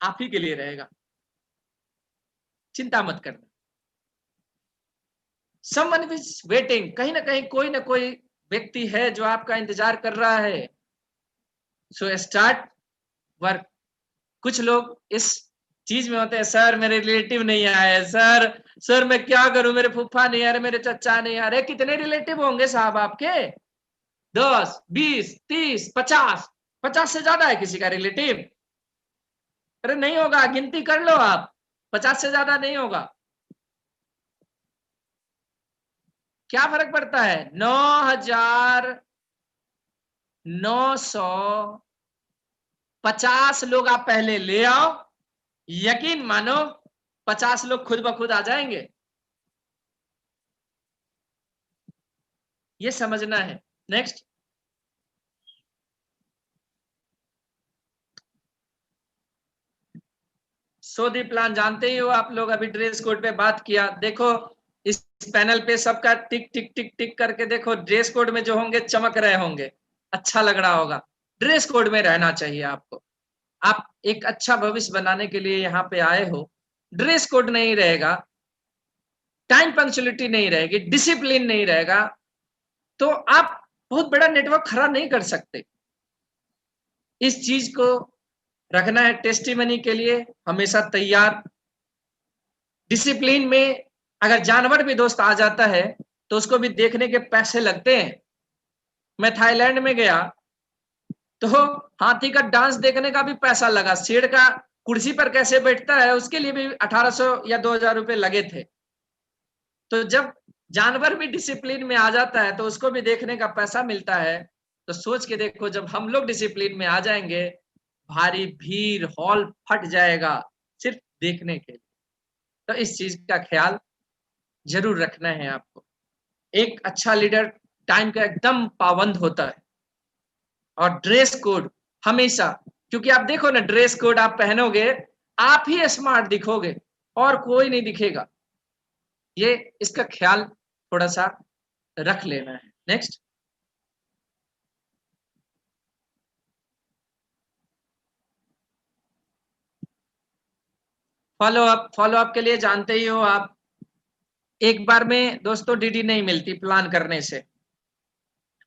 आप ही के लिए रहेगा, चिंता मत करना। समवन इज वेटिंग, कहीं ना कहीं कोई ना कोई व्यक्ति है जो आपका इंतजार कर रहा है। So start work. कुछ लोग इस चीज में होते हैं, सर मेरे रिलेटिव नहीं आए, सर मैं क्या करूं, मेरे फूफा नहीं आ रहे, मेरे चचा नहीं आ रहे। कितने रिलेटिव होंगे साहब आपके? 10, 20, 30, 50? 50 से ज्यादा है किसी का रिलेटिव? अरे नहीं होगा, गिनती कर लो आप, 50 से ज्यादा नहीं होगा। क्या फर्क पड़ता है? 9,950 लोग आप पहले ले आओ, यकीन मानो 50 लोग खुद ब खुद आ जाएंगे। ये समझना है। नेक्स्ट, सोदी प्लान जानते ही हो आप लोग। अभी ड्रेस कोड पे बात किया, देखो इस पैनल पे सबका टिक टिक टिक टिक करके देखो, ड्रेस कोड में जो होंगे चमक रहे होंगे, अच्छा लग रहा होगा। ड्रेस कोड में रहना चाहिए आपको। आप एक अच्छा भविष्य बनाने के लिए यहाँ पे आए हो, ड्रेस कोड नहीं रहेगा, टाइम पंक्चुअलिटी नहीं रहेगी, डिसिप्लिन नहीं रहेगा, तो आप बहुत बड़ा नेटवर्क खड़ा नहीं कर सकते। इस चीज को रखना है टेस्टिमनी के लिए हमेशा तैयार। डिसिप्लिन में अगर जानवर भी दोस्त आ जाता है तो उसको भी देखने के पैसे लगते हैं। मैं थाईलैंड में गया तो हाथी का डांस देखने का भी पैसा लगा, शेर का कुर्सी पर कैसे बैठता है उसके लिए भी 1800 या 2000 रुपए लगे थे। तो जब जानवर भी डिसिप्लिन में आ जाता है तो उसको भी देखने का पैसा मिलता है। तो सोच के देखो, जब हम लोग डिसिप्लिन में आ जाएंगे, भारी भीड़, हॉल फट जाएगा सिर्फ देखने के लिए। तो इस चीज का ख्याल जरूर रखना है आपको। एक अच्छा लीडर टाइम का एकदम पाबंद होता है। और ड्रेस कोड हमेशा, क्योंकि आप देखो ना, ड्रेस कोड आप पहनोगे आप ही स्मार्ट दिखोगे और कोई नहीं दिखेगा। ये इसका ख्याल थोड़ा सा रख लेना है। नेक्स्ट, फॉलो अप के लिए जानते ही हो आप, एक बार में दोस्तों डीडी नहीं मिलती प्लान करने से।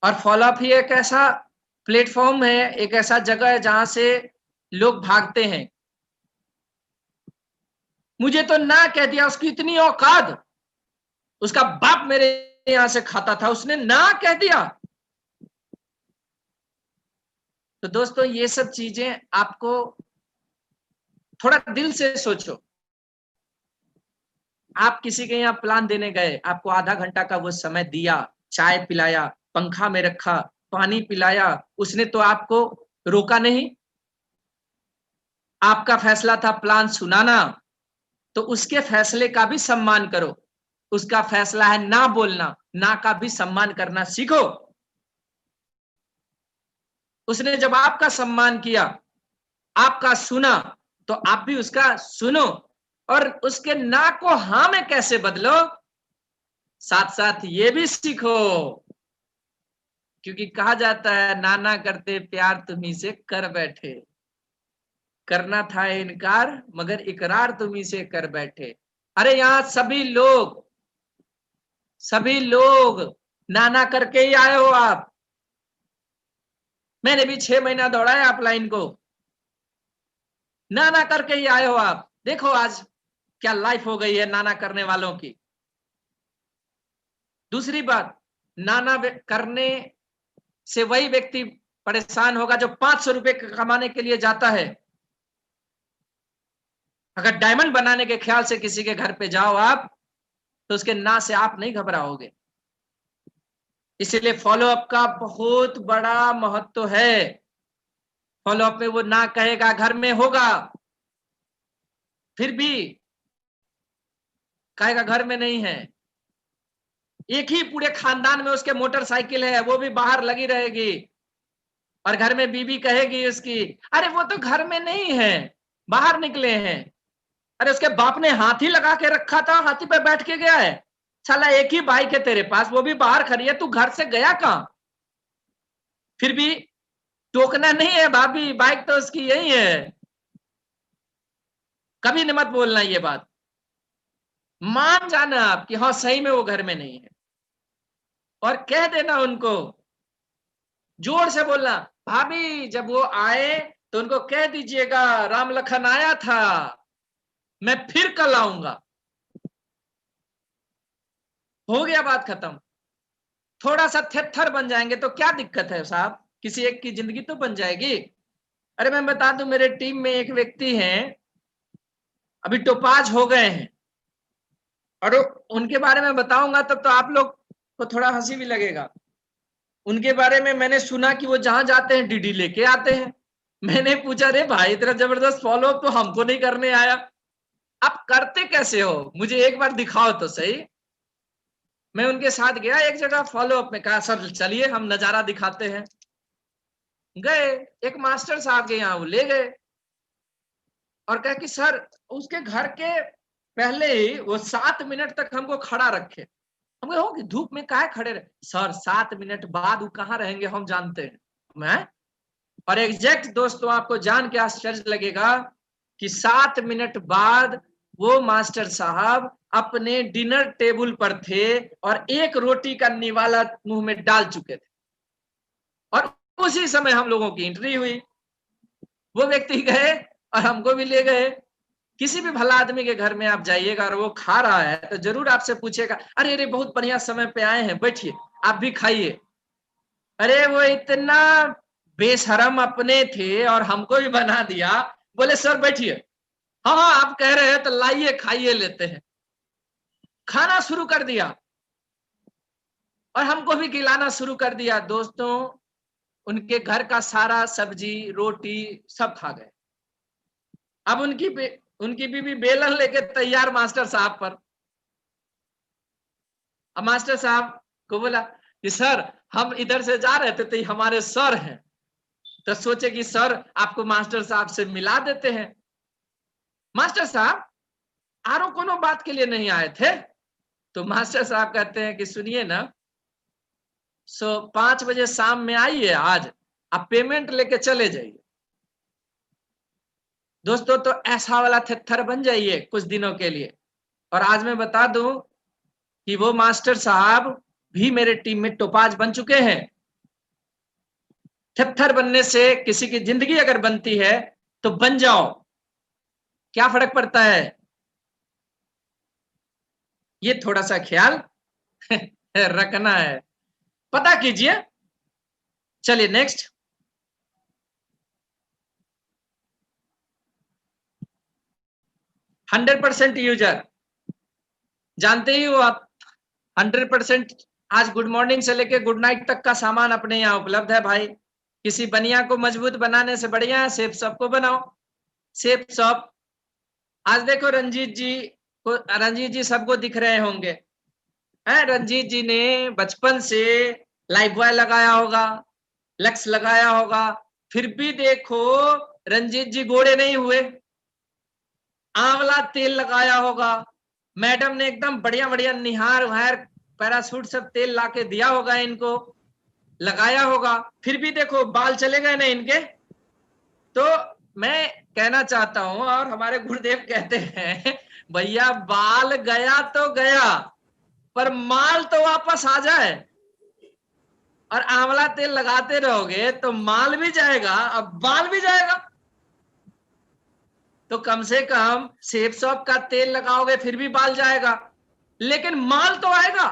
और फॉलो अप ही एक ऐसा प्लेटफॉर्म है, एक ऐसा जगह है जहां से लोग भागते हैं। मुझे तो ना कह दिया, उसकी इतनी औकात, उसका बाप मेरे यहां से खाता था, उसने ना कह दिया। तो दोस्तों ये सब चीजें आपको थोड़ा दिल से सोचो। आप किसी के यहाँ प्लान देने गए, आपको आधा घंटा का वो समय दिया, चाय पिलाया, पंखा में रखा, पानी पिलाया, उसने तो आपको रोका नहीं। आपका फैसला था प्लान सुनाना, तो उसके फैसले का भी सम्मान करो। उसका फैसला है ना बोलना, ना का भी सम्मान करना सीखो। उसने जब आपका सम्मान किया, आपका सुना, तो आप भी उसका सुनो और उसके ना को हाँ में कैसे बदलो, साथ साथ ये भी सीखो। क्योंकि कहा जाता है नाना करते प्यार तुम्ही से कर बैठे, करना था इनकार मगर इकरार तुम्ही से कर बैठे। अरे यहां सभी लोग नाना करके ही आए हो आप। मैंने भी 6 महीना दौड़ा है अपलाइन को, नाना करके ही आए हो आप। देखो आज क्या लाइफ हो गई है नाना करने वालों की। दूसरी बात, नाना करने से वही व्यक्ति परेशान होगा जो 500 रुपए कमाने के लिए जाता है। अगर डायमंड बनाने के ख्याल से किसी के घर पे जाओ आप, तो उसके ना से आप नहीं घबराओगे। इसलिए फॉलोअप का बहुत बड़ा महत्व है। फॉलोअप में वो ना कहेगा, घर में होगा, फिर भी कहेगा घर में नहीं है। एक ही पूरे खानदान में उसके मोटरसाइकिल है, वो भी बाहर लगी रहेगी, और घर में बीबी कहेगी उसकी, अरे वो तो घर में नहीं है, बाहर निकले हैं। अरे उसके बाप ने हाथी लगा के रखा था, हाथी पे बैठ के गया है। साला एक ही बाइक है तेरे पास, वो भी बाहर खड़ी है, तू घर से गया कहां? फिर भी टोकना नहीं है, भाभी बाइक तो उसकी यही है। कभी न मत बोलना ये बात, मान जाना आप कि हाँ सही में वो घर में नहीं है, और कह देना उनको, जोर से बोलना, भाभी जब वो आए तो उनको कह दीजिएगा राम लखन आया था, मैं फिर कल आऊंगा। हो गया, बात खत्म। थोड़ा सा थेथर बन जाएंगे तो क्या दिक्कत है साहब, किसी एक की जिंदगी तो बन जाएगी। अरे मैं बता दूं, मेरे टीम में एक व्यक्ति हैं, अभी टोपाज हो गए हैं, और उनके बारे में बताऊंगा तब तो आप लोग को थोड़ा हंसी भी लगेगा। उनके बारे में मैंने सुना कि वो जहां जाते हैं डीडी लेके आते हैं। मैंने पूछा, रे भाई इतना जबरदस्त फॉलो तो हमको नहीं करने आया, आप करते कैसे हो, मुझे एक बार दिखाओ तो सही। मैं उनके साथ गया एक जगह फॉलो अप में, कहा सर चलिए हम नजारा दिखाते हैं। गए, एक मास्टर साहब के यहाँ वो ले गए, और कहा कि सर उसके घर के पहले ही वो 7 मिनट तक हमको खड़ा रखे। हम कहे, हो कि धूप में काहे खड़े रहे? सर 7 मिनट बाद वो कहाँ रहेंगे हम जानते हैं। मैं और एग्जैक्ट दोस्तों, आपको जान के आश्चर्य लगेगा कि 7 मिनट बाद वो मास्टर साहब अपने डिनर टेबल पर थे, और एक रोटी का निवाला मुंह में डाल चुके थे, और उसी समय हम लोगों की एंट्री हुई। वो व्यक्ति गए और हमको भी ले गए। किसी भी भला आदमी के घर में आप जाइएगा और वो खा रहा है तो जरूर आपसे पूछेगा, अरे अरे बहुत बढ़िया समय पे आए हैं, बैठिए आप भी खाइए। अरे वो इतना बेशरम अपने थे और हमको भी बना दिया, बोले सर बैठिए, हाँ हाँ आप कह रहे हैं तो लाइए खाइए लेते हैं। खाना शुरू कर दिया और हमको भी खिलाना शुरू कर दिया। दोस्तों उनके घर का सारा सब्जी रोटी सब खा गए। अब उनकी बीवी बेलन लेके तैयार मास्टर साहब पर। अब मास्टर साहब को बोला कि सर हम इधर से जा रहे थे तो हमारे सर हैं, तो सोचे कि सर आपको मास्टर साहब से मिला देते हैं। मास्टर साहब आरो कोनो बात के लिए नहीं आए थे? तो मास्टर साहब कहते हैं कि सुनिए ना, 5 बजे शाम में आइए, आज आप पेमेंट लेके चले जाइए। दोस्तों तो ऐसा वाला थेथर बन जाइए कुछ दिनों के लिए। और आज मैं बता दूं कि वो मास्टर साहब भी मेरे टीम में टोपाज बन चुके हैं। थेथर बनने से किसी की जिंदगी अगर बनती है तो बन जाओ, क्या फर्क पड़ता है। ये थोड़ा सा ख्याल रखना है, पता कीजिए। चलिए नेक्स्ट। 100% यूजर, जानते ही हो आप, 100% आज गुड मॉर्निंग से लेके गुड नाइट तक का सामान अपने यहाँ उपलब्ध है भाई। किसी बनिया को मजबूत बनाने से बढ़िया है सेफ शॉप को बनाओ। सेफ शॉप, आज देखो रंजीत जी सबको दिख रहे होंगे, है रंजीत जी ने बचपन से लाइफ बॉय लगाया होगा, लक्स लगाया होगा, फिर भी देखो रंजीत जी गोरे नहीं हुए। आंवला तेल लगाया होगा, मैडम ने एकदम बढ़िया बढ़िया निहार वहार पैरासूट सब तेल लाके दिया होगा, इनको लगाया होगा, फिर भी देखो बाल चले गए ना इनके। तो मैं कहना चाहता हूं, और हमारे गुरुदेव कहते हैं, भैया बाल गया तो गया पर माल तो वापस आ जाए। और आंवला तेल लगाते रहोगे तो माल भी जाएगा अब बाल भी जाएगा। तो कम से कम सेफ शॉप का तेल लगाओगे फिर भी बाल जाएगा, लेकिन माल तो आएगा।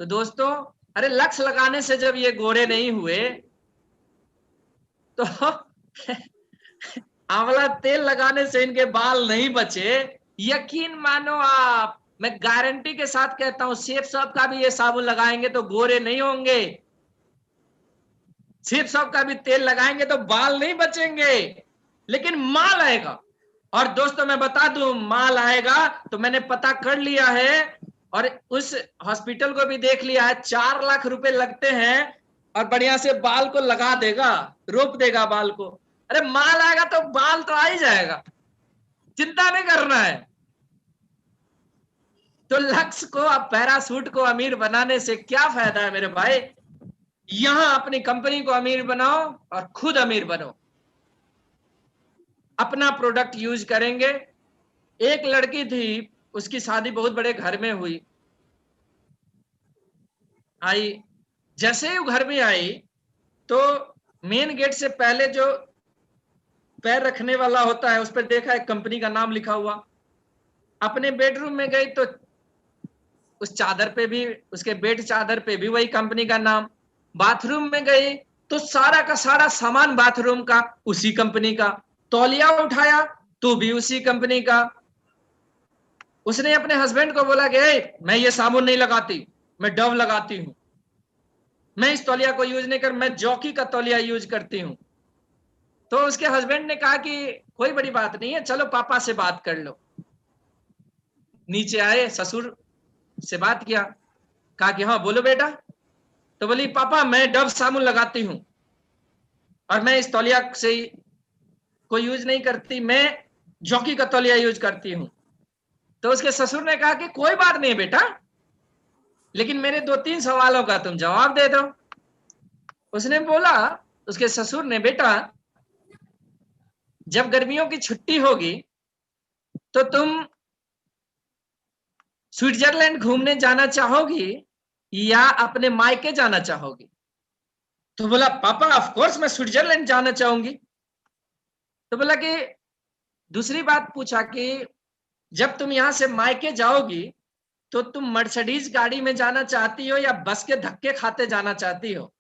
तो दोस्तों, अरे लक्स लगाने से जब ये गोरे नहीं हुए तो आंवला तेल लगाने से इनके बाल नहीं बचे। यकीन मानो आप, मैं गारंटी के साथ कहता हूं, शेफ साहब का भी ये साबुन लगाएंगे तो गोरे नहीं होंगे। शेफ साहब का भी तेल लगाएंगे तो बाल नहीं बचेंगे, लेकिन माल आएगा। और दोस्तों मैं बता दूं, माल आएगा तो मैंने पता कर लिया है और उस हॉस्पिटल को भी देख लिया है, 4 लाख रुपए लगते हैं और बढ़िया से बाल को लगा देगा, रोप देगा बाल को। अरे माल आएगा तो बाल तो आ ही जाएगा, चिंता नहीं करना है। तो लक्स को, अब पैरासूट को अमीर बनाने से क्या फायदा है मेरे भाई? यहां अपनी कंपनी को अमीर बनाओ और खुद अमीर बनो। अपना प्रोडक्ट यूज करेंगे। एक लड़की थी, उसकी शादी बहुत बड़े घर में हुई, आई, जैसे ही वो घर में आई तो मेन गेट से पहले जो पैर रखने वाला होता है उस पर देखा एक कंपनी का नाम लिखा हुआ। अपने बेडरूम में गई तो उस चादर पे भी, उसके बेड चादर पे भी वही कंपनी का नाम। बाथरूम में गई तो सारा का सारा सामान बाथरूम का उसी कंपनी का। तौलिया उठाया तो भी उसी कंपनी का। उसने अपने हस्बैंड को बोला कि मैं ये साबुन नहीं लगाती, मैं डव लगाती हूं, मैं इस तौलिया को यूज नहीं कर, मैं जॉकी का तौलिया यूज करती हूं। तो उसके हस्बैंड ने कहा कि कोई बड़ी बात नहीं है, चलो पापा से बात कर लो। नीचे आए, ससुर से बात किया, कहा कि हाँ बोलो बेटा। तो बोली पापा मैं डव साबुन लगाती हूं और मैं इस तौलिया से को यूज नहीं करती, मैं जॉकी का तौलिया यूज करती हूं। तो उसके ससुर ने कहा कि कोई बात नहीं बेटा, लेकिन मेरे 2-3 सवालों का तुम जवाब दे दो। उसने बोला, उसके ससुर ने, बेटा जब गर्मियों की छुट्टी होगी तो तुम स्विट्जरलैंड घूमने जाना चाहोगी या अपने मायके जाना चाहोगी? तो बोला पापा ऑफ कोर्स मैं स्विट्जरलैंड जाना चाहूंगी। तो बोला कि दूसरी बात पूछा कि जब तुम यहां से मायके जाओगी तो तुम मर्सिडीज गाड़ी में जाना चाहती हो या बस के धक्के खाते जाना चाहती हो?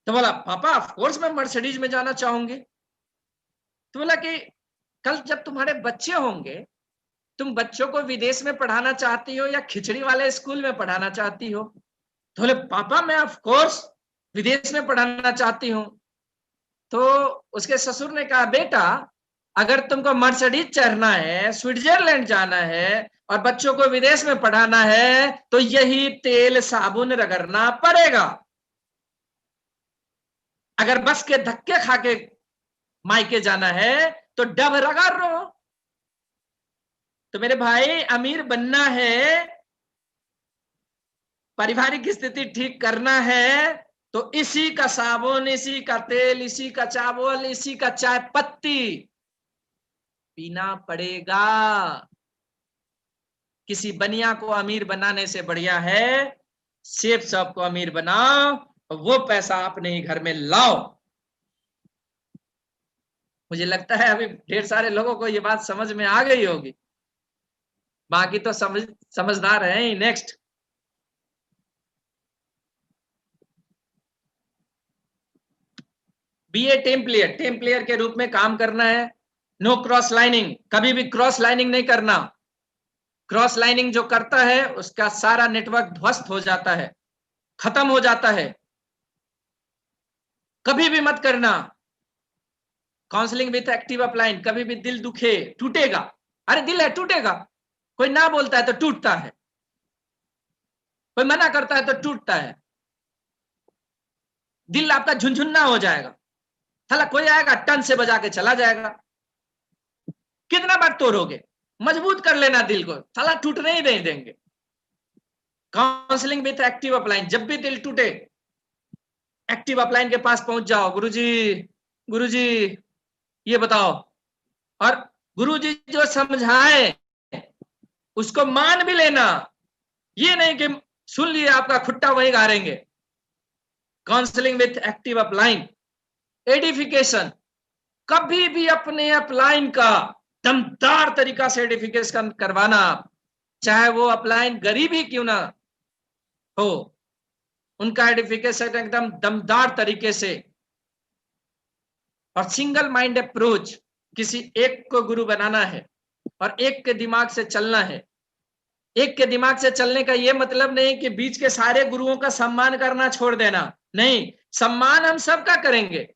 तो बोला पापा ऑफ कोर्स मैं मर्सिडीज में जाना चाहूंगी। तो बोला कि कल जब तुम्हारे बच्चे होंगे, तुम बच्चों को विदेश में पढ़ाना चाहती हो या खिचड़ी वाले स्कूल में पढ़ाना चाहती हो? तो बोले पापा मैं ऑफ कोर्स विदेश में पढ़ाना चाहती हूं। तो उसके ससुर ने कहा बेटा अगर तुमको मर्सिडीज चढ़ना है, स्विट्जरलैंड जाना है और बच्चों को विदेश में पढ़ाना है तो यही तेल साबुन रगड़ना पड़ेगा। अगर बस के धक्के खा के मायके जाना है तो डब रगड़ लो। तो मेरे भाई अमीर बनना है, पारिवारिक स्थिति ठीक करना है तो इसी का साबुन, इसी का तेल, इसी का चावल, इसी का चाय पत्ती पीना पड़ेगा। किसी बनिया को अमीर बनाने से बढ़िया है शेफ साहब को अमीर बनाओ और वो पैसा अपने ही घर में लाओ। मुझे लगता है अभी ढेर सारे लोगों को ये बात समझ में आ गई होगी, बाकी तो समझदार हैं ही। नेक्स्ट, बीए टीम प्लेयर के रूप में काम करना है। नो क्रॉस लाइनिंग, कभी भी क्रॉस लाइनिंग नहीं करना। क्रॉस लाइनिंग जो करता है उसका सारा नेटवर्क ध्वस्त हो जाता है, खत्म हो जाता है, कभी भी मत करना। काउंसलिंग विथ एक्टिव अपलाइन, कभी भी दिल दुखे, टूटेगा, अरे दिल है टूटेगा, कोई ना बोलता है तो टूटता है, कोई मना करता है तो टूटता है, दिल आपका झुनझुन्ना हो जाएगा, साला कोई आएगा टन से बजा के चला जाएगा। कितना बार तोड़ोगे? मजबूत कर लेना दिल को, साला टूटने ही नहीं देंगे। काउंसलिंग विथ एक्टिव अपलाइन, जब भी दिल टूटे एक्टिव अपलाइन के पास पहुंच जाओ, गुरुजी ये बताओ, और गुरुजी जो समझाए उसको मान भी लेना, ये नहीं कि सुन लिए आपका खुट्टा वही गारेंगे। Counselling with active upline, edification, कभी भी अपने अपलाइन का दमदार तरीका से एडिफिकेशन करवाना, चाहे वो अपलाइन गरीब ही क्यों ना हो, उनका एडिफिकेशन एकदम दमदार तरीके से, और सिंगल माइंड अप्रोच, किसी एक को गुरु बनाना है और एक के दिमाग से चलना है। एक के दिमाग से चलने का यह मतलब नहीं कि बीच के सारे गुरुओं का सम्मान करना छोड़ देना, नहीं, सम्मान हम सबका करेंगे,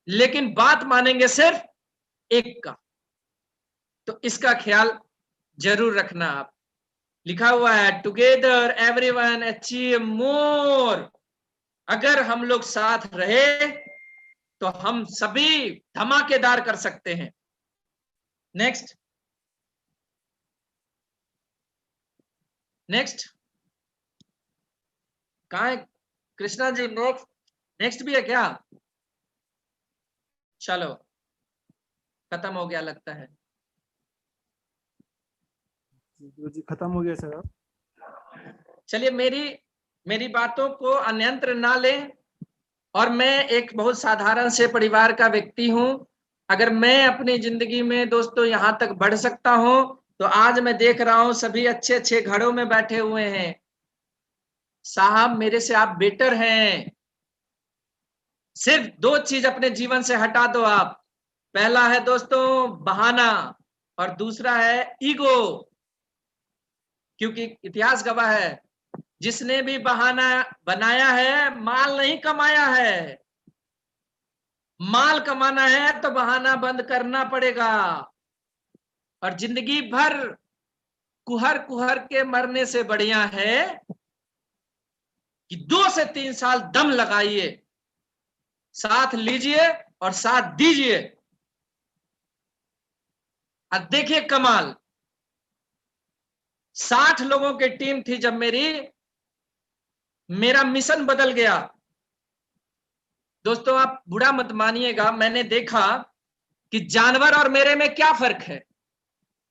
लेकिन बात मानेंगे सिर्फ एक का। तो इसका ख्याल जरूर रखना आप। लिखा हुआ है टुगेदर एवरीवन अचीव मोर। अगर हम लोग साथ रहे तो हम सभी धमाकेदार कर सकते हैं। नेक्स्ट नेक्स्ट कहाँ है कृष्णा जी? नेक्स्ट नेक्स्ट भी है क्या? चलो खत्म हो गया लगता है। जी खत्म हो गया सर। चलिए मेरी बातों को अन्यंत्र ना लें, और मैं एक बहुत साधारण से परिवार का व्यक्ति हूं। अगर मैं अपनी जिंदगी में दोस्तों यहां तक बढ़ सकता हूं तो आज मैं देख रहा हूं सभी अच्छे अच्छे घरों में बैठे हुए हैं। साहब मेरे से आप बेटर हैं। सिर्फ दो चीज अपने जीवन से हटा दो आप। पहला है दोस्तों बहाना, और दूसरा है ईगो। क्योंकि इतिहास गवाह है, जिसने भी बहाना बनाया है माल नहीं कमाया है। माल कमाना है तो बहाना बंद करना पड़ेगा। और जिंदगी भर कुहर कुहर के मरने से बढ़िया है कि 2 से 3 साल दम लगाइए, साथ लीजिए और साथ दीजिए, और देखिए कमाल। 60 लोगों की टीम थी जब मेरा मिशन बदल गया। दोस्तों आप बुरा मत मानिएगा, मैंने देखा कि जानवर और मेरे में क्या फर्क है।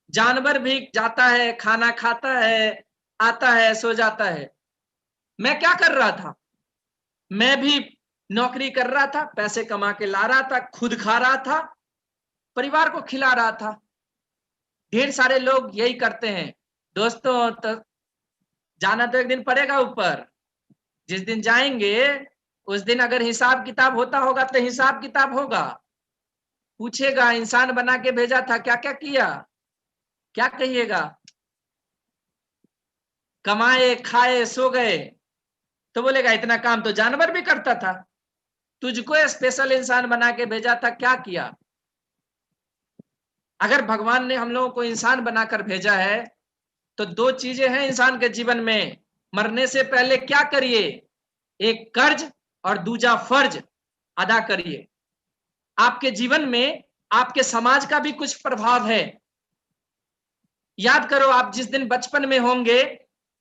जानवर भी जाता है, खाना खाता है, आता है, सो जाता है। मैं क्या कर रहा था? मैं भी नौकरी कर रहा था, पैसे कमा के ला रहा था, खुद खा रहा था, परिवार को खिला रहा था। ढेर सारे लोग यही करते हैं दोस्तों। तो जाना तो एक दिन पड़ेगा ऊपर। जिस दिन जाएंगे उस दिन अगर हिसाब किताब होता होगा तो हिसाब किताब होगा। पूछेगा इंसान बना के भेजा था, क्या क्या किया? क्या कहिएगा? कमाए खाए सो गए, तो बोलेगा इतना काम तो जानवर भी करता था। तुझको स्पेशल इंसान बना के भेजा था, क्या किया? अगर भगवान ने हम लोगों को इंसान बनाकर भेजा है तो 2 चीजें हैं इंसान के जीवन में। मरने से पहले क्या करिए? एक कर्ज और दूजा फर्ज अदा करिए। आपके जीवन में आपके समाज का भी कुछ प्रभाव है। याद करो, आप जिस दिन बचपन में होंगे,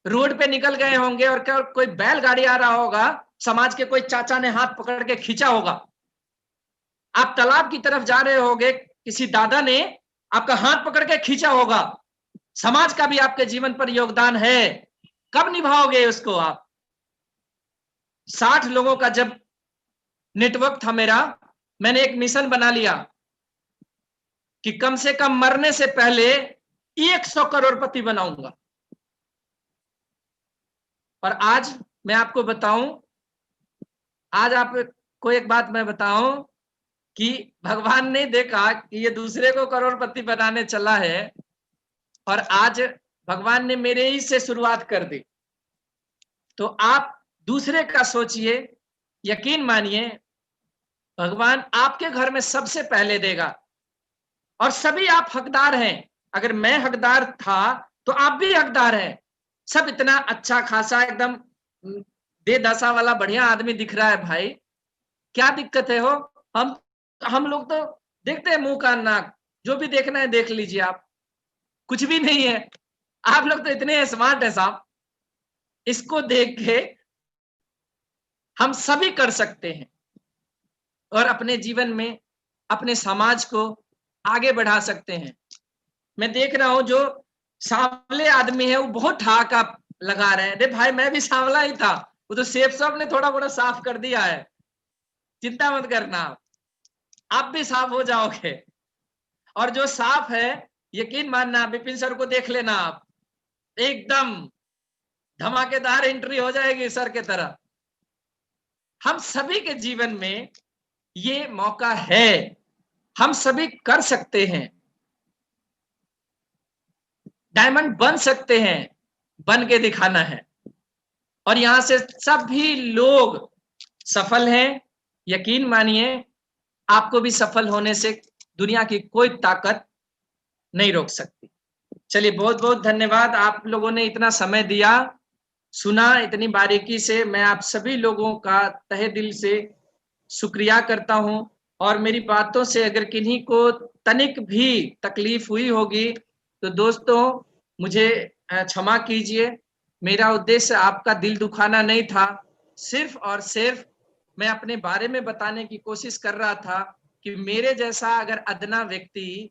रोड पे निकल गए होंगे और कोई बैलगाड़ी आ रहा होगा, समाज के कोई चाचा ने हाथ पकड़ के खींचा होगा। आप तालाब की तरफ जा रहे होंगे, किसी दादा ने आपका हाथ पकड़ के खींचा होगा। समाज का भी आपके जीवन पर योगदान है। कब निभाओगे उसको आप? 60 लोगों का जब नेटवर्क था मेरा, मैंने एक मिशन बना लिया कि कम से कम मरने से पहले 100 करोड़पति बनाऊंगा। और आज मैं आपको बताऊं, आज आपको एक बात मैं बताऊं कि भगवान ने देखा कि ये दूसरे को करोड़पति बनाने चला है, और आज भगवान ने मेरे ही से शुरुआत कर दी। तो आप दूसरे का सोचिए, यकीन मानिए भगवान आपके घर में सबसे पहले देगा। और सभी आप हकदार हैं। अगर मैं हकदार था तो आप भी हकदार हैं। सब इतना अच्छा खासा एकदम बेदशा वाला बढ़िया आदमी दिख रहा है भाई, क्या दिक्कत है? हो हम लोग तो देखते हैं मुंह कान नाक, जो भी देखना है देख लीजिए आप, कुछ भी नहीं है। आप लोग तो इतने स्मार्ट है साहब। इसको देख के हम सभी कर सकते हैं और अपने जीवन में अपने समाज को आगे बढ़ा सकते हैं। मैं देख रहा हूं जो सांवले आदमी है वो बहुत ठहाका लगा रहे हैं। अरे भाई मैं भी सांवला ही था, वो तो सेब साहब ने थोड़ा मोड़ा साफ कर दिया है, चिंता मत करना, आप भी साफ हो जाओगे। और जो साफ है, यकीन मानना, विपिन सर को देख लेना आप, एकदम धमाकेदार एंट्री हो जाएगी सर के तरह। हम सभी के जीवन में ये मौका है, हम सभी कर सकते हैं, डायमंड बन सकते हैं, बन के दिखाना है। और यहां से सभी लोग सफल हैं। यकीन मानिए, आपको भी सफल होने से दुनिया की कोई ताकत नहीं रोक सकती। चलिए, बहुत बहुत धन्यवाद, आप लोगों ने इतना समय दिया, सुना इतनी बारीकी से। मैं आप सभी लोगों का तहे दिल से शुक्रिया करता हूं। और मेरी बातों से अगर किन्हीं को तनिक भी तकलीफ हुई होगी तो दोस्तों मुझे क्षमा कीजिए। मेरा उद्देश्य आपका दिल दुखाना नहीं था, सिर्फ और सिर्फ मैं अपने बारे में बताने की कोशिश कर रहा था कि मेरे जैसा अगर अदना व्यक्ति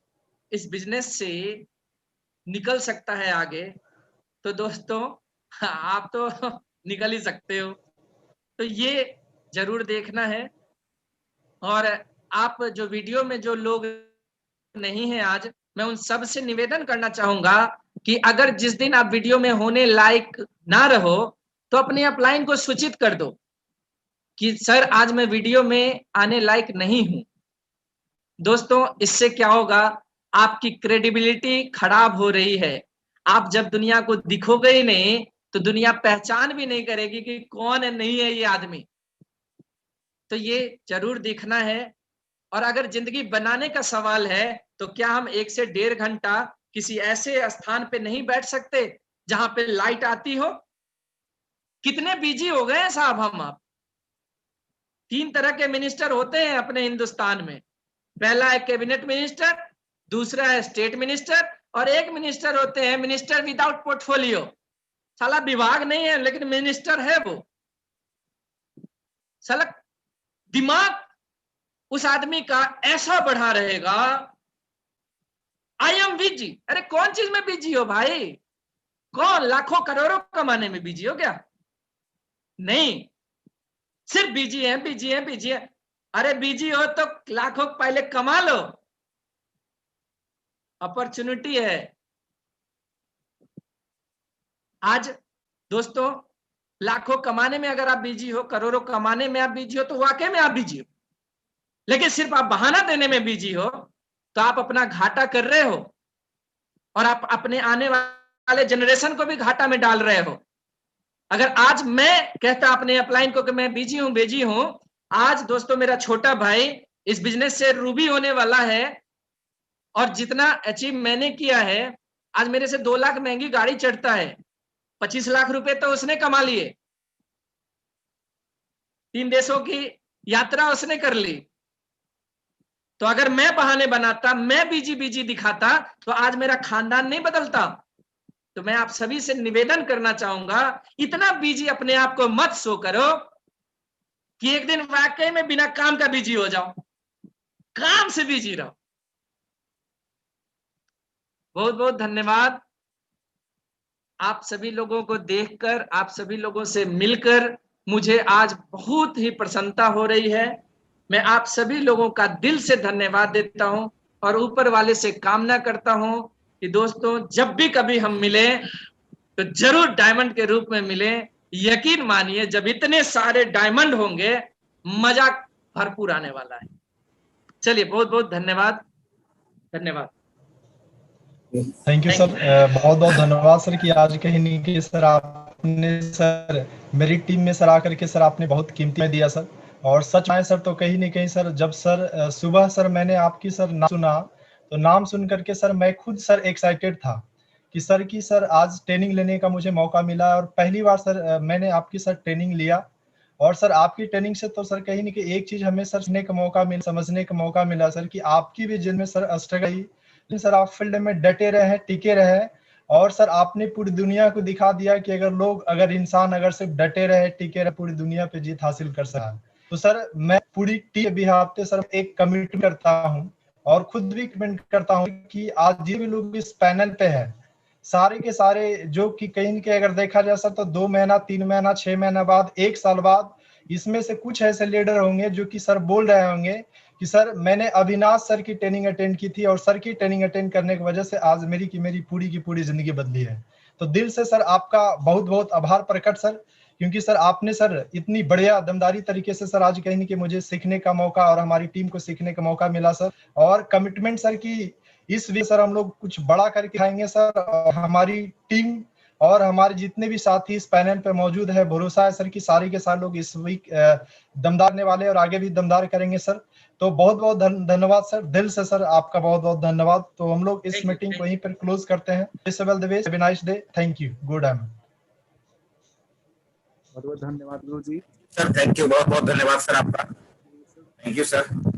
इस बिजनेस से निकल सकता है आगे, तो दोस्तों आप तो निकल ही सकते हो। तो ये जरूर देखना है। और आप जो वीडियो में जो लोग नहीं है आज, मैं उन सब से निवेदन करना चाहूंगा कि अगर जिस दिन आप वीडियो में होने लायक ना रहो तो अपने अपलाइन को सूचित कर दो कि सर आज मैं वीडियो में आने लायक नहीं हूं। दोस्तों इससे क्या होगा, आपकी क्रेडिबिलिटी खराब हो रही है। आप जब दुनिया को दिखोगे ही नहीं तो दुनिया पहचान भी नहीं करेगी कि कौन है, नहीं है ये आदमी। तो ये जरूर देखना है। और अगर जिंदगी बनाने का सवाल है तो क्या हम 1 से 1.5 घंटा किसी ऐसे स्थान पे नहीं बैठ सकते जहां पे लाइट आती हो? कितने बिजी हो गए हैं साहब हम। आप 3 तरह के मिनिस्टर होते हैं अपने हिंदुस्तान में। पहला है कैबिनेट मिनिस्टर, दूसरा है स्टेट मिनिस्टर, और एक मिनिस्टर होते हैं मिनिस्टर विदाउट पोर्टफोलियो। साला विभाग नहीं है लेकिन मिनिस्टर है वो। साला दिमाग उस आदमी का ऐसा बढ़ा रहेगा, आई एम बिजी। अरे कौन चीज में बिजी हो भाई? कौन लाखों करोड़ों कमाने में बिजी हो क्या? नहीं, सिर्फ बिजी है, बिजी है, बिजी है। अरे बिजी हो तो लाखों पहले कमा लो, अपॉर्चुनिटी है आज। दोस्तों लाखों कमाने में अगर आप बिजी हो, करोड़ों कमाने में आप बिजी हो, तो वाकई में आप बिजी हो। लेकिन सिर्फ आप बहाना देने में बिजी हो तो आप अपना घाटा कर रहे हो, और आप अपने आने वाले जनरेशन को भी घाटा में डाल रहे हो। अगर आज मैं कहता अपने अपलाइन को कि मैं बिजी हूं, आज दोस्तों मेरा छोटा भाई इस बिजनेस से रूबी होने वाला है, और जितना अचीव मैंने किया है, आज मेरे से 2 लाख महंगी गाड़ी चढ़ता है, 25 लाख रुपए तो उसने कमा लिए, 3 देशों की यात्रा उसने कर ली। तो अगर मैं बहाने बनाता, मैं बिजी दिखाता, तो आज मेरा खानदान नहीं बदलता। तो मैं आप सभी से निवेदन करना चाहूंगा, इतना बिजी अपने आप को मत शो करो कि एक दिन वाकई में बिना काम का बिजी हो जाओ। काम से बिजी रहो। बहुत बहुत धन्यवाद। आप सभी लोगों को देखकर, आप सभी लोगों से मिलकर मुझे आज बहुत ही प्रसन्नता हो रही है। मैं आप सभी लोगों का दिल से धन्यवाद देता हूं, और ऊपर वाले से कामना करता हूं कि दोस्तों जब भी कभी हम मिले तो जरूर डायमंड के रूप में मिले। यकीन मानिए, जब इतने सारे डायमंड होंगे, मजा भरपूर आने वाला है। चलिए, बहुत बहुत धन्यवाद। धन्यवाद। थैंक यू सर, बहुत बहुत धन्यवाद सर कि आज कहीं नहीं कि सर आपने सर मेरी टीम में सर आकर के सर आपने बहुत कीमती में दिया सर। और सच में सर तो कहीं नहीं कहीं सर जब सर सुबह सर मैंने आपकी सर नाम सुना, तो नाम सुन करके सर मैं खुद सर एक्साइटेड था कि सर की सर आज ट्रेनिंग लेने का मुझे मौका मिला। और पहली बार सर मैंने आपकी सर ट्रेनिंग लिया, और सर आपकी ट्रेनिंग से तो सर कहीं नहीं कि एक चीज हमें सर सुनने का मौका मिला, समझने का मौका मिला सर कि आपकी भी जिनमें सर स्ट्रगल, सर आप फील्ड में डटे रहे, टिके रहे, और सर आपने पूरी दुनिया को दिखा दिया कि अगर इंसान अगर सिर्फ डटे रहे, टिके रहे, पूरी दुनिया पे जीत हासिल कर सकता है। तो सर मैं पूरी टीम बिहाफ पे सर एक कमिटमेंट करता हूँ, और खुद भी कमिट करता हूँ कि आज जो भी लोग इस पैनल पे है, सारे के सारे जो कि कहीं के अगर देखा जाए सर तो 2 महीना, 3 महीना, 6 महीना बाद, 1 साल बाद, इसमें से कुछ ऐसे लीडर होंगे जो कि सर बोल रहे होंगे कि सर मैंने अविनाश सर की ट्रेनिंग अटेंड की थी, और सर की ट्रेनिंग अटेंड करने की वजह से आज मेरी पूरी की पूरी जिंदगी बदली है। तो दिल से सर आपका बहुत बहुत आभार प्रकट सर क्योंकि सर आपने सर इतनी बढ़िया दमदारी तरीके से सर आज कहीं कि मुझे सीखने का मौका और हमारी टीम को सीखने का मौका मिला सर। और कमिटमेंट सर की इस वीक सर हम लोग कुछ बड़ा करके खाएंगे सर। और हमारी टीम और हमारे जितने भी साथी इस पैनल पे मौजूद है, भरोसा है सर कि सारे के सारे लोग इस वीक दमदार वाले और आगे भी दमदार करेंगे सर। तो बहुत बहुत धन्यवाद सर, दिल से सर आपका बहुत बहुत धन्यवाद। तो हम लोग इस मीटिंग को यहीं पर क्लोज करते हैं। Thank you, good. बहुत बहुत धन्यवाद गुरु जी। सर थैंक यू, बहुत बहुत धन्यवाद सर आपका। Thank you sir.